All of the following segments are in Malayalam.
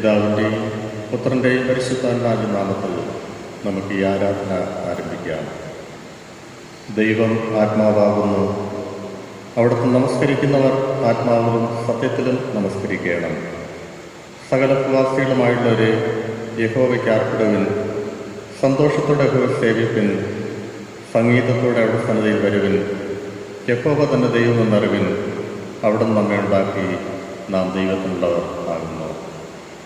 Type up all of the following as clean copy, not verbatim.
പിതാവിൻ്റെയും പുത്രൻ്റെയും പരിശുദ്ധാത്മാവിൻ്റെ നാമത്തിൽ നമുക്ക് ഈ ആരാധന ആരംഭിക്കാം. ദൈവം ആത്മാവാകുന്നു. അവിടുത്തെ നമസ്കരിക്കുന്നവർ ആത്മാവിലും സത്യത്തിലും നമസ്കരിക്കണം. സകല പ്രവാസികളുമായുള്ളവരെ യഹോവയ്ക്ക് ആർപ്പിടുവിൻ. സന്തോഷത്തോടെ യഹോവ സേവിപ്പിൻ. സംഗീതത്തോടെ അവിടെ സന്നദ്ധയിൽ വരുവിൻ. യഹോവ തന്നെ ദൈവമെന്നറിവിൻ. അവിടെ നമ്മെ ഉണ്ടാക്കി നാം ദൈവത്തിനുള്ളവർ ആകുന്നു.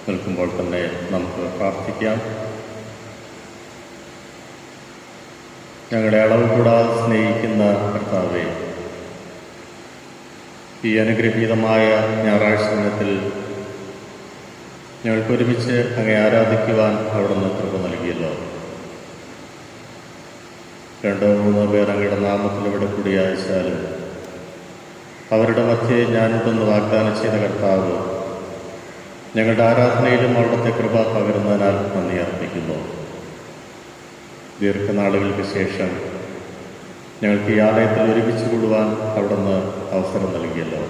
നിൽക്കുമ്പോൾ തന്നെ നമുക്ക് പ്രാർത്ഥിക്കാം. ഞങ്ങളെ അളവ് കൂടാതെ സ്നേഹിക്കുന്ന കർത്താവേ, ഈ അനുഗ്രഹീതമായ ഞായറാഴ്ച ദിനത്തിൽ ഞങ്ങൾക്ക് ഒരുമിച്ച് അങ്ങേ ആരാധിക്കുവാൻ അവിടുന്ന് കൃപ നൽകിയല്ലോ. 2-3 പേർ അങ്ങയുടെ നാമത്തിൽ ഇവിടെ കൂടിയാച്ചാലും അവരുടെ മധ്യേ ഞാനുണ്ടെന്ന് വാഗ്ദാനം ചെയ്ത കർത്താവ്, ഞങ്ങളുടെ ആരാധനയിലും അവിടുത്തെ കൃപ പകരുന്നതിനാൽ നന്ദി അർപ്പിക്കുന്നു. ദീർഘനാളുകൾക്ക് ശേഷം ഞങ്ങൾക്ക് ഈ ആലയത്തിൽ ഒരുമിച്ച് കൂടുവാൻ അവിടുന്ന് അവസരം നൽകിയല്ലോ.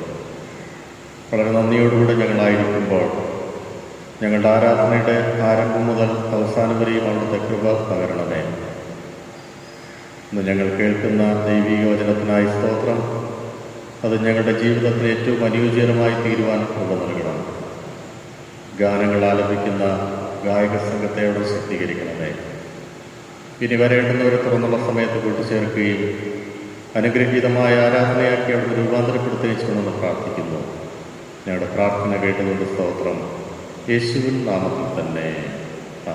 വളരെ നന്ദിയോടുകൂടെ ഞങ്ങളായിരിക്കുമ്പോൾ ഞങ്ങളുടെ ആരാധനയുടെ ആരംഭം മുതൽ അവസാനം വരെയും അവിടുത്തെ കൃപ പകരണമേ. ഇന്ന് ഞങ്ങൾ കേൾക്കുന്ന ദൈവിക വചനത്തിനായി സ്തോത്രം. അത് ഞങ്ങളുടെ ജീവിതത്തിന് ഏറ്റവും അനുയോജ്യമായി തീരുവാൻ കൃപ നൽകണം. ഗാനങ്ങൾ ആലപിക്കുന്ന ഗായക സംഘത്തെ അവിടെ ശക്തീകരിക്കണമേ. ഇനി വരേണ്ടുന്നവരെ തുറന്നുള്ള സമയത്ത് കൂട്ടിച്ചേർക്കുകയും അനുഗ്രഹീതമായ ആരാധനയാക്കി അവിടെ രൂപാന്തരപ്പെടുത്തുകയും ചെയ്യണമെന്ന് പ്രാർത്ഥിക്കുന്നു. ഞങ്ങളുടെ പ്രാർത്ഥന കേട്ടുകൊണ്ട് സ്തോത്രം. യേശുവിൻ നാമത്തിൽ തന്നെ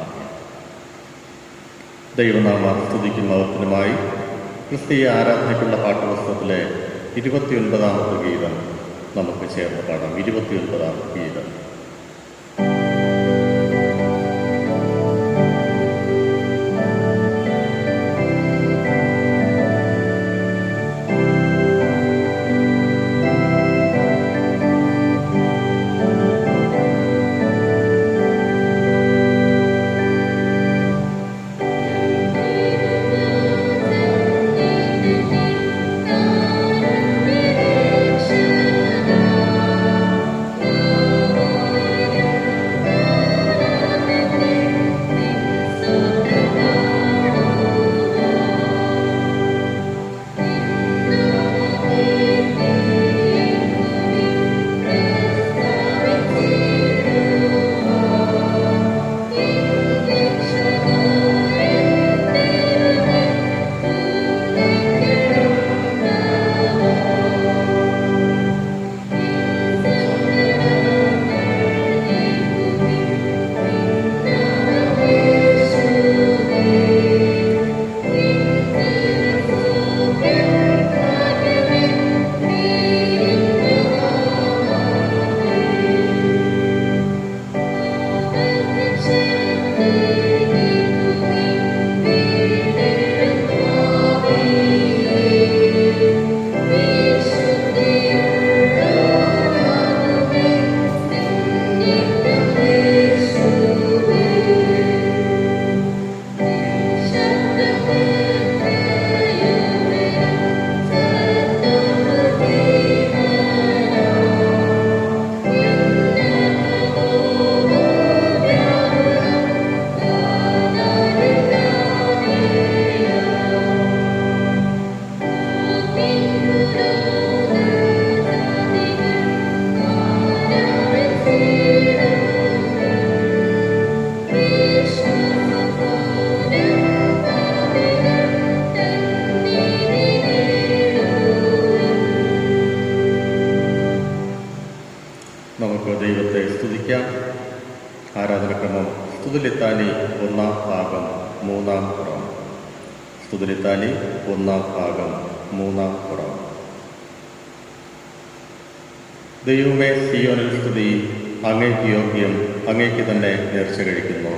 ആമേൻ. ദൈവനാമ സ്തുതിക്കും മഹത്വത്തിനുമായി ക്രിസ്തീയ ആരാധനയ്ക്കുള്ള പാഠപുസ്തകത്തിലെ 29ാമത്തെ ഗീതം നമുക്ക് ചേർന്ന് പാടാം. 29ാമത്തെ ഗീതം. നമുക്ക് ദൈവത്തെ സ്തുതിക്കാം. ആരാധനക്രമം സ്തുതിലിത്താനി 1-ാം ഭാഗം 3-ാം പുറം. സ്തുതിലിത്താനി 1-ാം ഭാഗം 3-ാം പുറം. ദൈവമേ, സിയോനിൽ സ്തുതി, അങ്ങേക്ക് യോഗ്യം, അങ്ങേക്ക് തന്നെ നേർച്ച കഴിക്കുന്നു.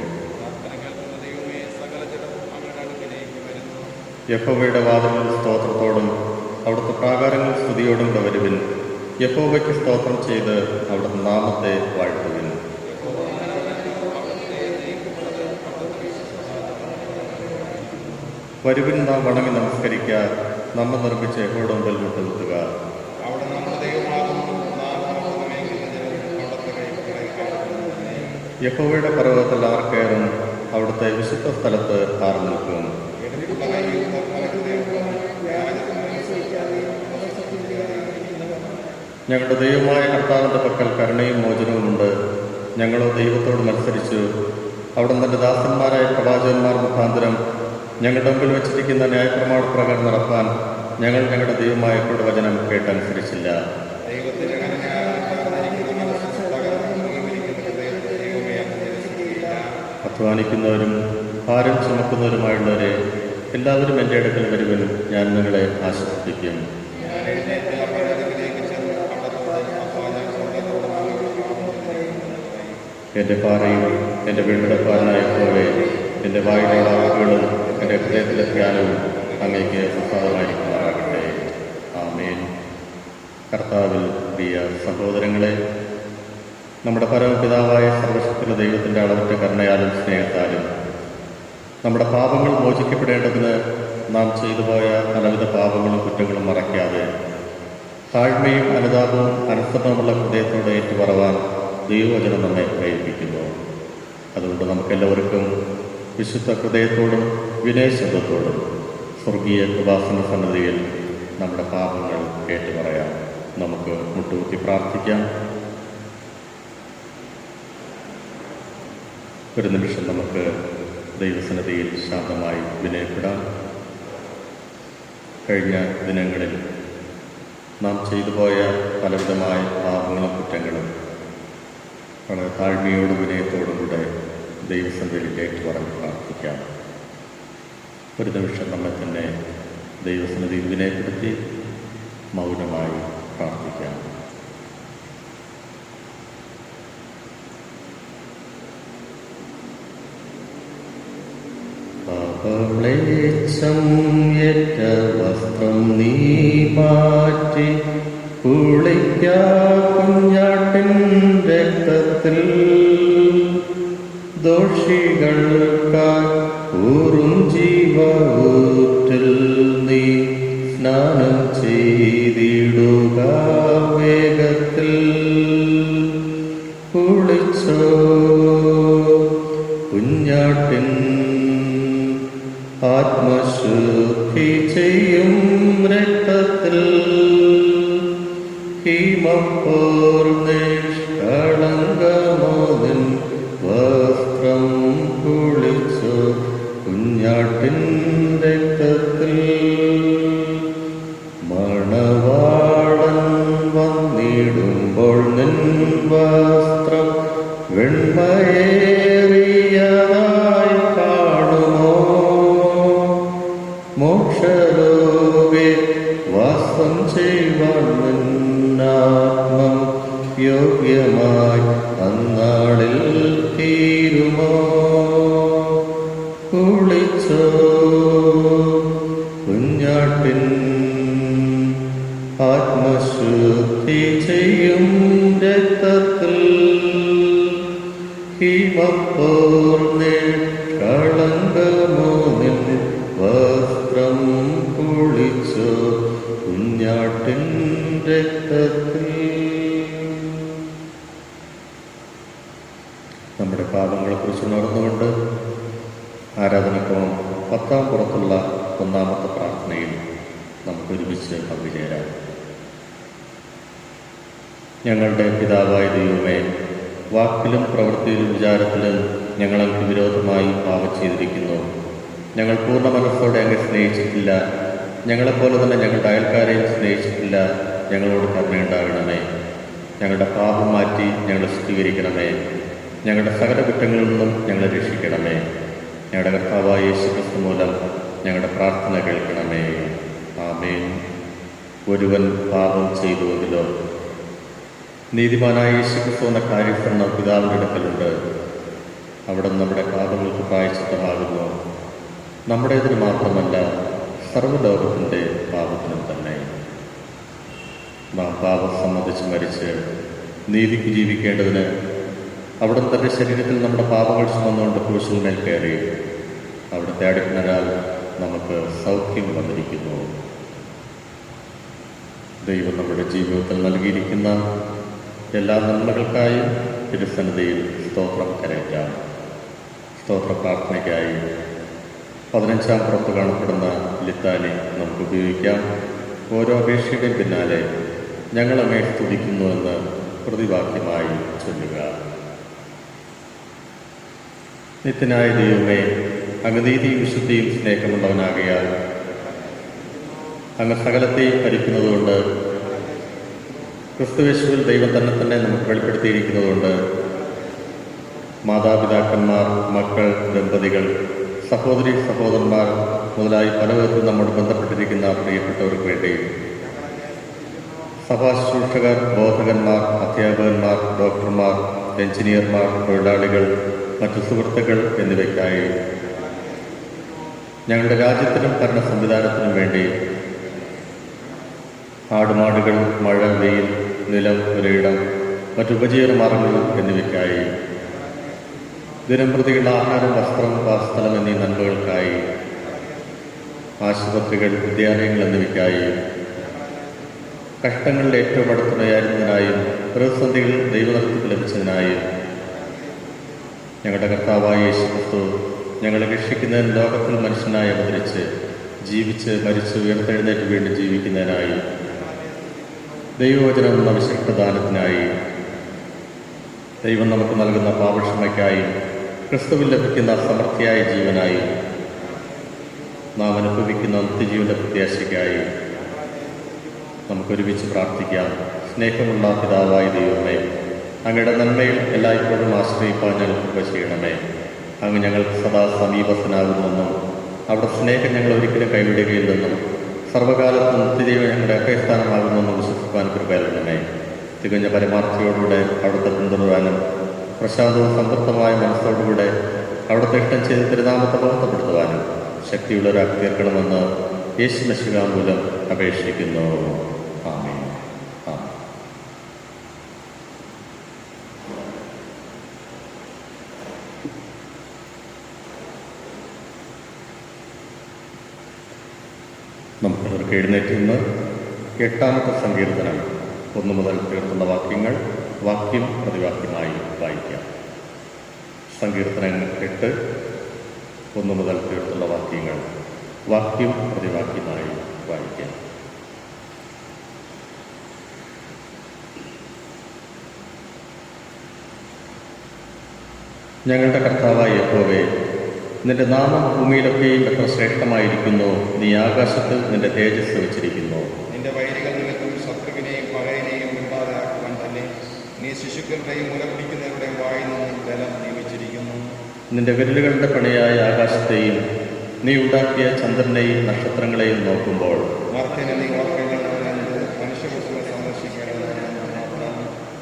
യഹോവയുടെ വാതിലിൽ സ്തോത്രത്തോടും അവിടുത്തെ പ്രാകാരങ്ങളിൽ സ്തുതിയോടും വരുവിൻ. യഹോവയ്ക്ക് സ്തോത്രം ചെയ്ത് അവിടുത്തെ നാമത്തെ വാഴ്ത്തുവിൻ. വരുവിൻ, നാം വണങ്ങി നമസ്കരിക്കുക. നമ്മെ നിർമ്മിച്ച യഹോവയുടെ മുമ്പിൽ മുട്ടുകുത്തുക. യഹോവയുടെ പർവ്വതത്തിൽ ആർ കയറും? അവിടുത്തെ വിശുദ്ധ സ്ഥലത്ത് ആർ നിൽക്കും? ഞങ്ങളുടെ ദൈവമായ കർത്താവിൻ്റെ പക്കൽ കരുണയും മോചനവുമുണ്ട്. ഞങ്ങളോ ദൈവത്തോട് മത്സരിച്ചു. അവിടെ തന്റെ ദാസന്മാരായ പ്രവാചകന്മാർ മുഖാന്തരം ഞങ്ങളുടെ മുമ്പിൽ വെച്ചിരിക്കുന്ന ന്യായപ്രമാണ പ്രകാരം നടപ്പാൻ ഞങ്ങൾ ഞങ്ങളുടെ ദൈവമായ യഹോവയുടെ വചനം കേട്ടനുസരിച്ചില്ല. അധ്വാനിക്കുന്നവരും ഭാരം ചുമക്കുന്നവരുമായുള്ളവരെ എല്ലാവരും എൻ്റെ അടുക്കൽ വരുവിൻ, ഞാൻ നിങ്ങളെ ആശ്വസിപ്പിക്കും. എൻ്റെ പാറയും എൻ്റെ വീണ്ടെടുപ്പാനായ യഹോവേ, എൻ്റെ വായിലുള്ള വാക്കുകളും എൻ്റെ ഹൃദയത്തിലെ ധ്യാനവും അങ്ങേക്ക് പ്രസാദമായിരിക്കുമാറാകട്ടെ. ആമേൻ. കർത്താവിൽ പ്രിയ സഹോദരങ്ങളെ, നമ്മുടെ പരമപിതാവായ സർവശക്തിയുള്ള ദൈവത്തിൻ്റെ അളവറ്റ കരുണയാലും സ്നേഹത്താലും നമ്മുടെ പാപങ്ങൾ മോചിക്കപ്പെടേണ്ടതിന് നാം ചെയ്തുപോയ പലവിധ പാപങ്ങളും കുറ്റങ്ങളും മറയ്ക്കാതെ താഴ്മയും അനുതാപവും അനുസരണമുള്ള ഹൃദയത്തോടെ ഏറ്റുപറവാൻ ദൈവവചനം നമ്മെ പ്രേരിപ്പിക്കുന്നു. അതുകൊണ്ട് നമുക്കെല്ലാവർക്കും വിശുദ്ധ ഹൃദയത്തോടും വിനയശബ്ദത്തോടും സ്വർഗീയ കൃപാസന സന്നിധിയിൽ നമ്മുടെ പാപങ്ങൾ ഏറ്റുപറയാം. നമുക്ക് മുട്ടുകുത്തി പ്രാർത്ഥിക്കാം. ഒരു നിമിഷം നമുക്ക് ദൈവസന്നിധിയിൽ ശാന്തമായി വിനയപ്പെടാം. കഴിഞ്ഞ ദിനങ്ങളിൽ നാം ചെയ്തുപോയ പലവിധമായ പാപങ്ങളും കുറ്റങ്ങളും വളരെ താഴ്മയോടും വിനയത്തോടും കൂടെ ദൈവസന്നിധിയിൽ ഏറ്റുപറഞ്ഞ് പ്രാർത്ഥിക്കാം. ഒരു നിമിഷം നമ്മെ തന്നെ ദൈവസന്നിധിയിൽ വിനയപ്പെടുത്തി മൗനമായി പ്രാർത്ഥിക്കാം. പാപമ്ലേച്ഛം ഏറ്റ വസ്ത്രം നീ മാറ്റി കുളിക്കാ കുഞ്ഞാട്ടിൻ രക്തത്തിൽ ദോഷികൾക്കായി ഊറും ജീവൂറ്റിൽ നീ സ്നാനം ചെയ്തിടുക വേഗത്തിൽ. കുളിച്ചോ കുഞ്ഞാട്ടിൻ ആത്മശുദ്ധി ചെയ്യും രക്തത്തിൽ ഹിമപ്പോർ നിഷ്കളങ്കമോദിൻ വസ്ത്രം കുളിച്ചോ കുഞ്ഞാട്ടിൻ രക്തത്തിൽ. മണവാളൻ വന്നിടുമ്പോൾ നിൻ വസ്ത്രം വെണ്മയേറിയതായി കാണുമോ? മോക്ഷലോകെ വാസം ചെയ്യുവാൻ നിന്നാത്മം യോഗ്യമായി അന്നാളിൽ തീരുമോ? കുളിച്ചോ കുഞ്ഞാട്ടിൻ ആത്മശുദ്ധി ചെയ്യും രക്തത്തിൽ ഹിമപ്പോർ നിഷ്കളങ്കമോദിൻ വസ്ത്രം കുളിച്ചോ കുഞ്ഞാട്ടിൻ രക്തത്തിൽ. നമ്മുടെ പാപങ്ങളെക്കുറിച്ച് ഉണർന്നുകൊണ്ട് ആരാധനക്രമം 10-ാം പുറത്തുള്ള 1-ാമത്തെ പ്രാർത്ഥനയിൽ നമുക്ക് ഒരുമിച്ച് പങ്കുചേരാം. ഞങ്ങളുടെ പിതാവായ ദൈവമേ, വാക്കിലും പ്രവൃത്തിയിലും വിചാരത്തിലും ഞങ്ങൾക്ക് വിരോധമായി പാപം ചെയ്തിരിക്കുന്നു. ഞങ്ങൾ പൂർണ്ണ മനസ്സോടെ അങ്ങ് സ്നേഹിച്ചിട്ടില്ല. ഞങ്ങളെപ്പോലെ തന്നെ ഞങ്ങളുടെ അയൽക്കാരെയും സ്നേഹിച്ചിട്ടില്ല. ഞങ്ങളോട് കരുണയുണ്ടാകണമേ. ഞങ്ങളുടെ പാപം മാറ്റി ഞങ്ങളെ ശുദ്ധീകരിക്കണമേ. ഞങ്ങളുടെ സകല കുറ്റങ്ങളിൽ നിന്നും ഞങ്ങളെ രക്ഷിക്കണമേ. ഞങ്ങളുടെ കർത്താവായ യേശുക്രിസ്തു മൂലം ഞങ്ങളുടെ പ്രാർത്ഥന കേൾക്കണമേ. ആമേൻ. ഒരുവൻ പാപം ചെയ്തുവെങ്കിലോ? നീതിമാനായ യേശുക്രിസ്തു എന്ന കാര്യസ്ഥരണം പിതാവിൻ്റെ അടുക്കലുണ്ട്. അവിടെ നമ്മുടെ പാപങ്ങൾക്ക് പ്രായശ്ചിത്തമാകുന്നു. നമ്മുടേതിന് മാത്രമല്ല, സർവ്വലോകത്തിൻ്റെ പാപത്തിനും തന്നെ. നാം പാപം സംബന്ധിച്ച് മരിച്ച് നീതിക്ക് ജീവിക്കേണ്ടതിന് അവിടെ തൻ്റെ ശരീരത്തിൽ നമ്മുടെ പാപങ്ങൾ ചുമന്നുകൊണ്ട് ക്രൂശിന്മേൽ കയറി അവിടുത്തെ അടിപ്പിണരാൽ നമുക്ക് സൗഖ്യം വന്നിരിക്കുന്നു. ദൈവം നമ്മുടെ ജീവിതത്തിൽ നൽകിയിരിക്കുന്ന എല്ലാ നന്മകൾക്കായും തിരുസന്നിധിയിൽ സ്തോത്രം കരയറ്റാം. സ്തോത്ര പ്രാർത്ഥനയ്ക്കായി 15-ാം പുറത്ത് കാണപ്പെടുന്ന ലിത്താനി നമുക്ക് ഉപയോഗിക്കാം. ഓരോ അപേക്ഷയുടെയും പിന്നാലെ ഞങ്ങളങ്ങേ സ്തുതിക്കുന്നുവെന്ന് പ്രതിവാക്യമായി ചൊല്ലുക. നിത്യനായ ദൈവമേ, അങ്ങ് നീതിയും വിശുദ്ധിയും സ്നേഹമുള്ളവനാകയാൽ അങ്ങ് സകലത്തെയും ഭരിക്കുന്നതുകൊണ്ട്, ക്രിസ്തുയേശുവിൽ ദൈവം തന്നെ നമുക്ക് വെളിപ്പെടുത്തിയിരിക്കുന്നതുകൊണ്ട്, മാതാപിതാക്കന്മാർ, മക്കൾ, ദമ്പതികൾ, സഹോദരി സഹോദരന്മാർ മുതലായി പല വിധത്തിൽ നമ്മോട് ബന്ധപ്പെട്ടിരിക്കുന്ന പ്രിയപ്പെട്ടവർക്ക് വേണ്ടി, സഭാശുശ്രൂഷകർ, ബോധകന്മാർ, അധ്യാപകന്മാർ, ഡോക്ടർമാർ, എഞ്ചിനീയർമാർ, തൊഴിലാളികൾ, മറ്റു സുഹൃത്തുക്കൾ എന്നിവയ്ക്കായി, ഞങ്ങളുടെ രാജ്യത്തിനും ഭരണ സംവിധാനത്തിനും വേണ്ടി, ആടുമാടുകൾ, മഴ, വെയിൽ, നിലം, ഒരിടം, മറ്റുപജീവന മാർഗങ്ങൾ എന്നിവയ്ക്കായി, ദിനംപ്രതിയുള്ള ആഹാരം, വസ്ത്രം, വാസസ്ഥലം എന്നീ നന്മകൾക്കായി, ആശുപത്രികൾ, വിദ്യാലയങ്ങൾ എന്നിവയ്ക്കായി, കഷ്ടങ്ങളിൽ ഏറ്റവും അടുത്തുണയായിരുന്നതിനായും പ്രതിസന്ധികളിൽ ദൈവനടത്തിപ്പ് ലഭിച്ചതിനായും, ഞങ്ങളുടെ കർത്താവായ യേശുക്രിസ്തു ഞങ്ങളെ രക്ഷിക്കുന്നതിന് ലോകത്തിൽ മനുഷ്യനായി അവതരിച്ച് ജീവിച്ച് മരിച്ച് ഉയർത്തെഴുന്നേറ്റ് വീണ്ടും ജീവിക്കുന്നതിനായി, ദൈവവചനം എന്ന വിശിഷ്ട ദാനത്തിനായി, ദൈവം നമുക്ക് നൽകുന്ന പാപക്ഷമയ്ക്കായി, ക്രിസ്തുവിൽ ലഭിക്കുന്ന സമൃദ്ധിയായ ജീവനായി, നാം അനുഭവിക്കുന്ന നിത്യജീവന്റെ പ്രത്യാശയ്ക്കായി നമുക്കൊരുമിച്ച് പ്രാർത്ഥിക്കാം. സ്നേഹമുള്ള പിതാവായ ദൈവമേ, അങ്ങയുടെ നന്മയിൽ എല്ലായ്പ്പോഴും ആശ്രയിപ്പാൻ ഞങ്ങൾ കൃപ ചെയ്യണമേ. അങ്ങ് ഞങ്ങൾക്ക് സദാ സമീപസ്ഥനാകുമെന്നും അവിടെ സ്നേഹം ഞങ്ങൾ ഒരിക്കലും കൈവിടുകയില്ലെന്നും സർവ്വകാലത്തും നിത്യജീവൻ ഞങ്ങളുടെ അഭയസ്ഥാനമാകുമെന്നും വിശ്വസിപ്പാൻ കൃപ നൽകണമേ. തികഞ്ഞ പരമാർത്ഥിയോടുകൂടെ അവിടുത്തെ പിന്തുടരാനും പ്രശാന്തവും സംതൃപ്തമായ മനസ്സോടുകൂടെ അവിടുത്തെ ഇഷ്ടം ചെയ്ത് തിരുനാമത്തെ ബോധപ്പെടുത്തുവാനും ശക്തിയുള്ളവരാക്കി തീർക്കണമെന്ന് യേശു മിശിഹാ മൂലം അപേക്ഷിക്കുന്നു. ആമേൻ. നമുക്കവർക്ക് എഴുന്നേറ്റ് നിന്ന് 8-ാമത്തെ സങ്കീർത്തനം 1 മുതൽ തീർത്തുള്ള വാക്യങ്ങൾ വാക്യം പ്രതിവാക്യമായി വായിക്കാം. സങ്കീർത്തനങ്ങൾ 8, 1 മുതൽ തീർത്തുള്ള വാക്യങ്ങൾ വാക്യം പ്രതിവാക്യമായി വായിക്കാം. ഞങ്ങളുടെ കർത്താവായ യഹോവേ, നിന്റെ നാമം ഭൂമിയിലൊക്കെയും എത്ര ശ്രേഷ്ഠമായിരിക്കുന്നു. നീ ആകാശത്തിൽ നിന്റെ തേജസ് വെച്ചിരിക്കുന്നു. നിന്റെ വൈരികൾ നിമിത്തം ശത്രുവിനെയും പകയനെയും മുൻപാതാക്കുവാൻ തന്നെ നീ ശിശുക്കളുടെയും മുലപിടിക്കുന്നവരുടെയും വായിൽ നിന്നും ബലം നിയമിച്ചിരിക്കുന്നു. നിന്റെ വിരലുകളുടെ പണിയായ ആകാശത്തെയും നീ ഉണ്ടാക്കിയ ചന്ദ്രനെയും നക്ഷത്രങ്ങളെയും നോക്കുമ്പോൾ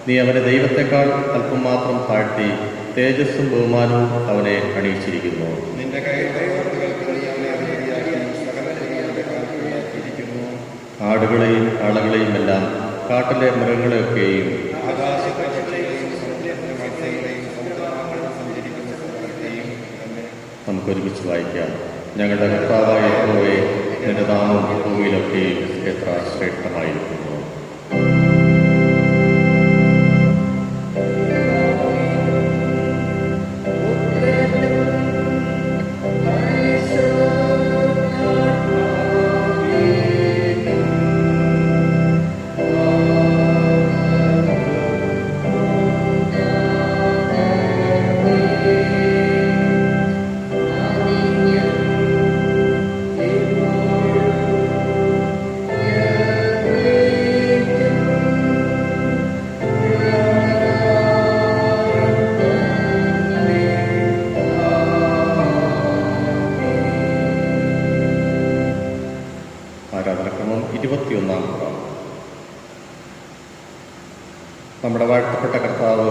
നീ അവനെ ദൈവത്തെക്കാൾ അല്പം മാത്രം താഴ്ത്തി തേജസ്സും ബഹുമാനവും അവനെ അണിയിച്ചിരിക്കുന്നു. നിന്റെ ആടുകളെയും കാളകളെയും എല്ലാം കാട്ടിലെ മൃഗങ്ങളെയൊക്കെയും നമുക്കൊരുമിച്ച് വായിക്കാം. ഞങ്ങളുടെ കർത്താവായ യഹോവേ, നിന്റെ നാമം ഭൂമിയിലൊക്കെയും എത്ര ശ്രേഷ്ഠമായിരിക്കുന്നു. ആരാധനക്രമം 21-ാം പുറം. നമ്മുടെ വാഴ്ത്തപ്പെട്ട കർത്താവ്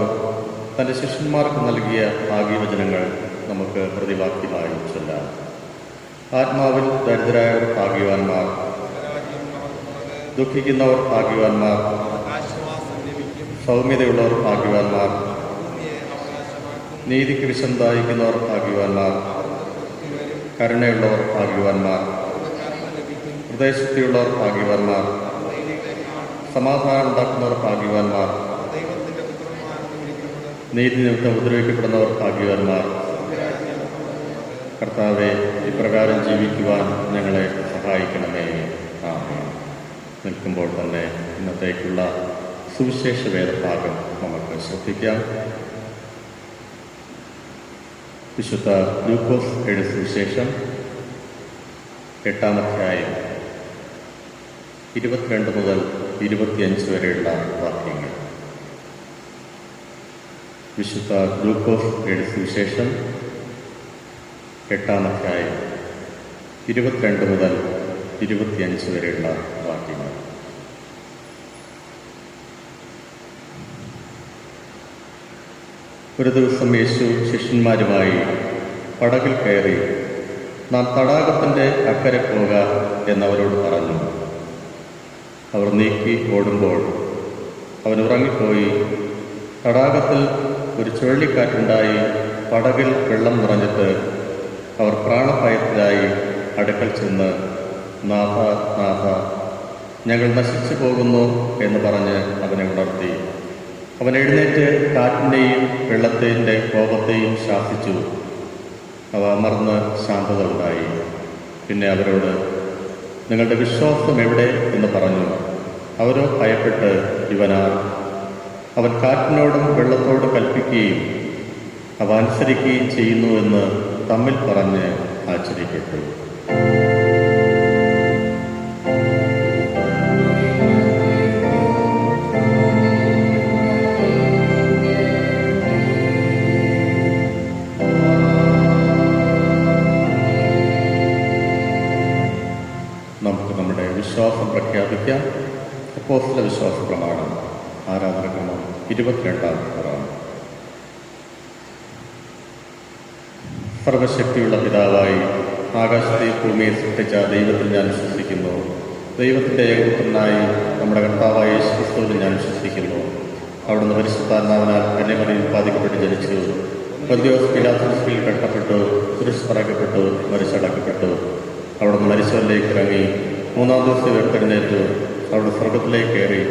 തൻ്റെ ശിഷ്യന്മാർക്ക് നൽകിയ ഭാഗ്യവചനങ്ങൾ നമുക്ക് പ്രതിവാക്യമായി ചൊല്ലാം. ആത്മാവിൽ ദരിദ്രരായവർ ഭാഗ്യവാന്മാർ, ദുഃഖിക്കുന്നവർ ഭാഗ്യവാന്മാർ, സൗമ്യതയുള്ളവർ ഭാഗ്യവാന്മാർ, നീതിക്ക് വിഷം ദാഹിക്കുന്നവർ ഭാഗ്യവാന്മാർ, കരുണയുള്ളവർ ഭാഗ്യവാന്മാർ, ഹൃദയശക്തിയുള്ളവർ ഭാഗ്യവാന്മാർ, സമാധാനം ഉണ്ടാക്കുന്നവർ ഭാഗ്യവാന്മാർ, നീതി നിമിത്തം ഉപദ്രവിക്കപ്പെടുന്നവർ ഭാഗ്യവാന്മാർ. കർത്താവെ, ഇപ്രകാരം ജീവിക്കുവാൻ ഞങ്ങളെ സഹായിക്കണമേ. ആമേൻ. നിൽക്കുമ്പോൾ തന്നെ ഇന്നത്തേക്കുള്ള സുവിശേഷ വേദഭാഗം നമുക്ക് ശ്രദ്ധിക്കാം. വിശുദ്ധ ലൂക്കോസ് എഴുതിയ സുവിശേഷം 8-ാം അധ്യായം 22 മുതൽ 25 വരെയുള്ള വാക്യങ്ങൾ. വിശുദ്ധ ലൂക്കോസ് എഴുതിയ സുവിശേഷം 8-ാം അധ്യായം 22 മുതൽ 25 വരെയുള്ള വാക്യങ്ങൾ. ഒരു ദിവസം യേശു ശിഷ്യന്മാരുമായി പടകിൽ കയറി നാം തടാകത്തിൻ്റെ അക്കരെ പോക എന്നവരോട് പറഞ്ഞു. അവർ നീക്കി ഓടുമ്പോൾ അവൻ ഉറങ്ങിപ്പോയി. തടാകത്തിൽ ഒരു ചുഴലിക്കാറ്റുണ്ടായി. പടകിൽ വെള്ളം നിറഞ്ഞിട്ട് അവർ പ്രാണഭയത്തിലായി അടുക്കൽ ചെന്ന്, നാഥ, നാഥ, ഞങ്ങൾ നശിച്ചു പോകുന്നു എന്ന് പറഞ്ഞ് അവനെ ഉണർത്തി. അവൻ എഴുന്നേറ്റ് കാറ്റിൻ്റെയും വെള്ളത്തിൻ്റെ കോപത്തെയും ശാസിച്ചു. അവ അമർന്ന് ശാന്തത ഉണ്ടായി. പിന്നെ അവരോട്, നിങ്ങളുടെ വിശ്വാസം എവിടെ എന്ന് പറഞ്ഞു. അവരോ ഭയപ്പെട്ട്, ഇവനാർ? അവൻ കാറ്റിനോടും വെള്ളത്തോടും കൽപ്പിക്കുകയും അവ അനുസരിക്കുകയും ചെയ്യുന്നു എന്ന് തമ്മിൽ പറഞ്ഞ് ആശ്ചര്യപ്പെട്ടു. നമുക്ക് നമ്മുടെ വിശ്വാസം പ്രഖ്യാപിക്കാം. അപ്പോസ്തല വിശ്വാസ പ്രമാണം, ആരാധനക്രമം 22-ാം ഖുർആൻ. സർവശക്തിയുള്ള പിതാവായി ആകാശത്തെയും ഭൂമിയെ സൃഷ്ടിച്ച ദൈവത്തിൽ ഞാൻ വിശ്വസിക്കുന്നു. ദൈവത്തിൻ്റെ ഏകപുത്രനായി നമ്മുടെ കർത്താവായ യേശു ക്രിസ്തുവിൽ ഞാൻ വിശ്വസിക്കുന്നു. അവിടുന്ന് പരിശുദ്ധാത്മാവിനാൽ കന്യമറിയിൽ ഉൽപ്പാദിക്കപ്പെട്ട് ജനിച്ചു. പൊന്തിയോസ് പീലാത്തോസിൽ കെട്ടപ്പെട്ടു, കുരിശിൽ തറയ്ക്കപ്പെട്ടു, മരിച്ചടക്കപ്പെട്ടു. അവിടുന്ന് മരിച്ചവരിലേക്ക് ഇറങ്ങി 3-ാം ദിവസം ഉയർത്തെഴുന്നേറ്റു. അവിടെ സ്വർഗത്തിലേക്ക് കയറി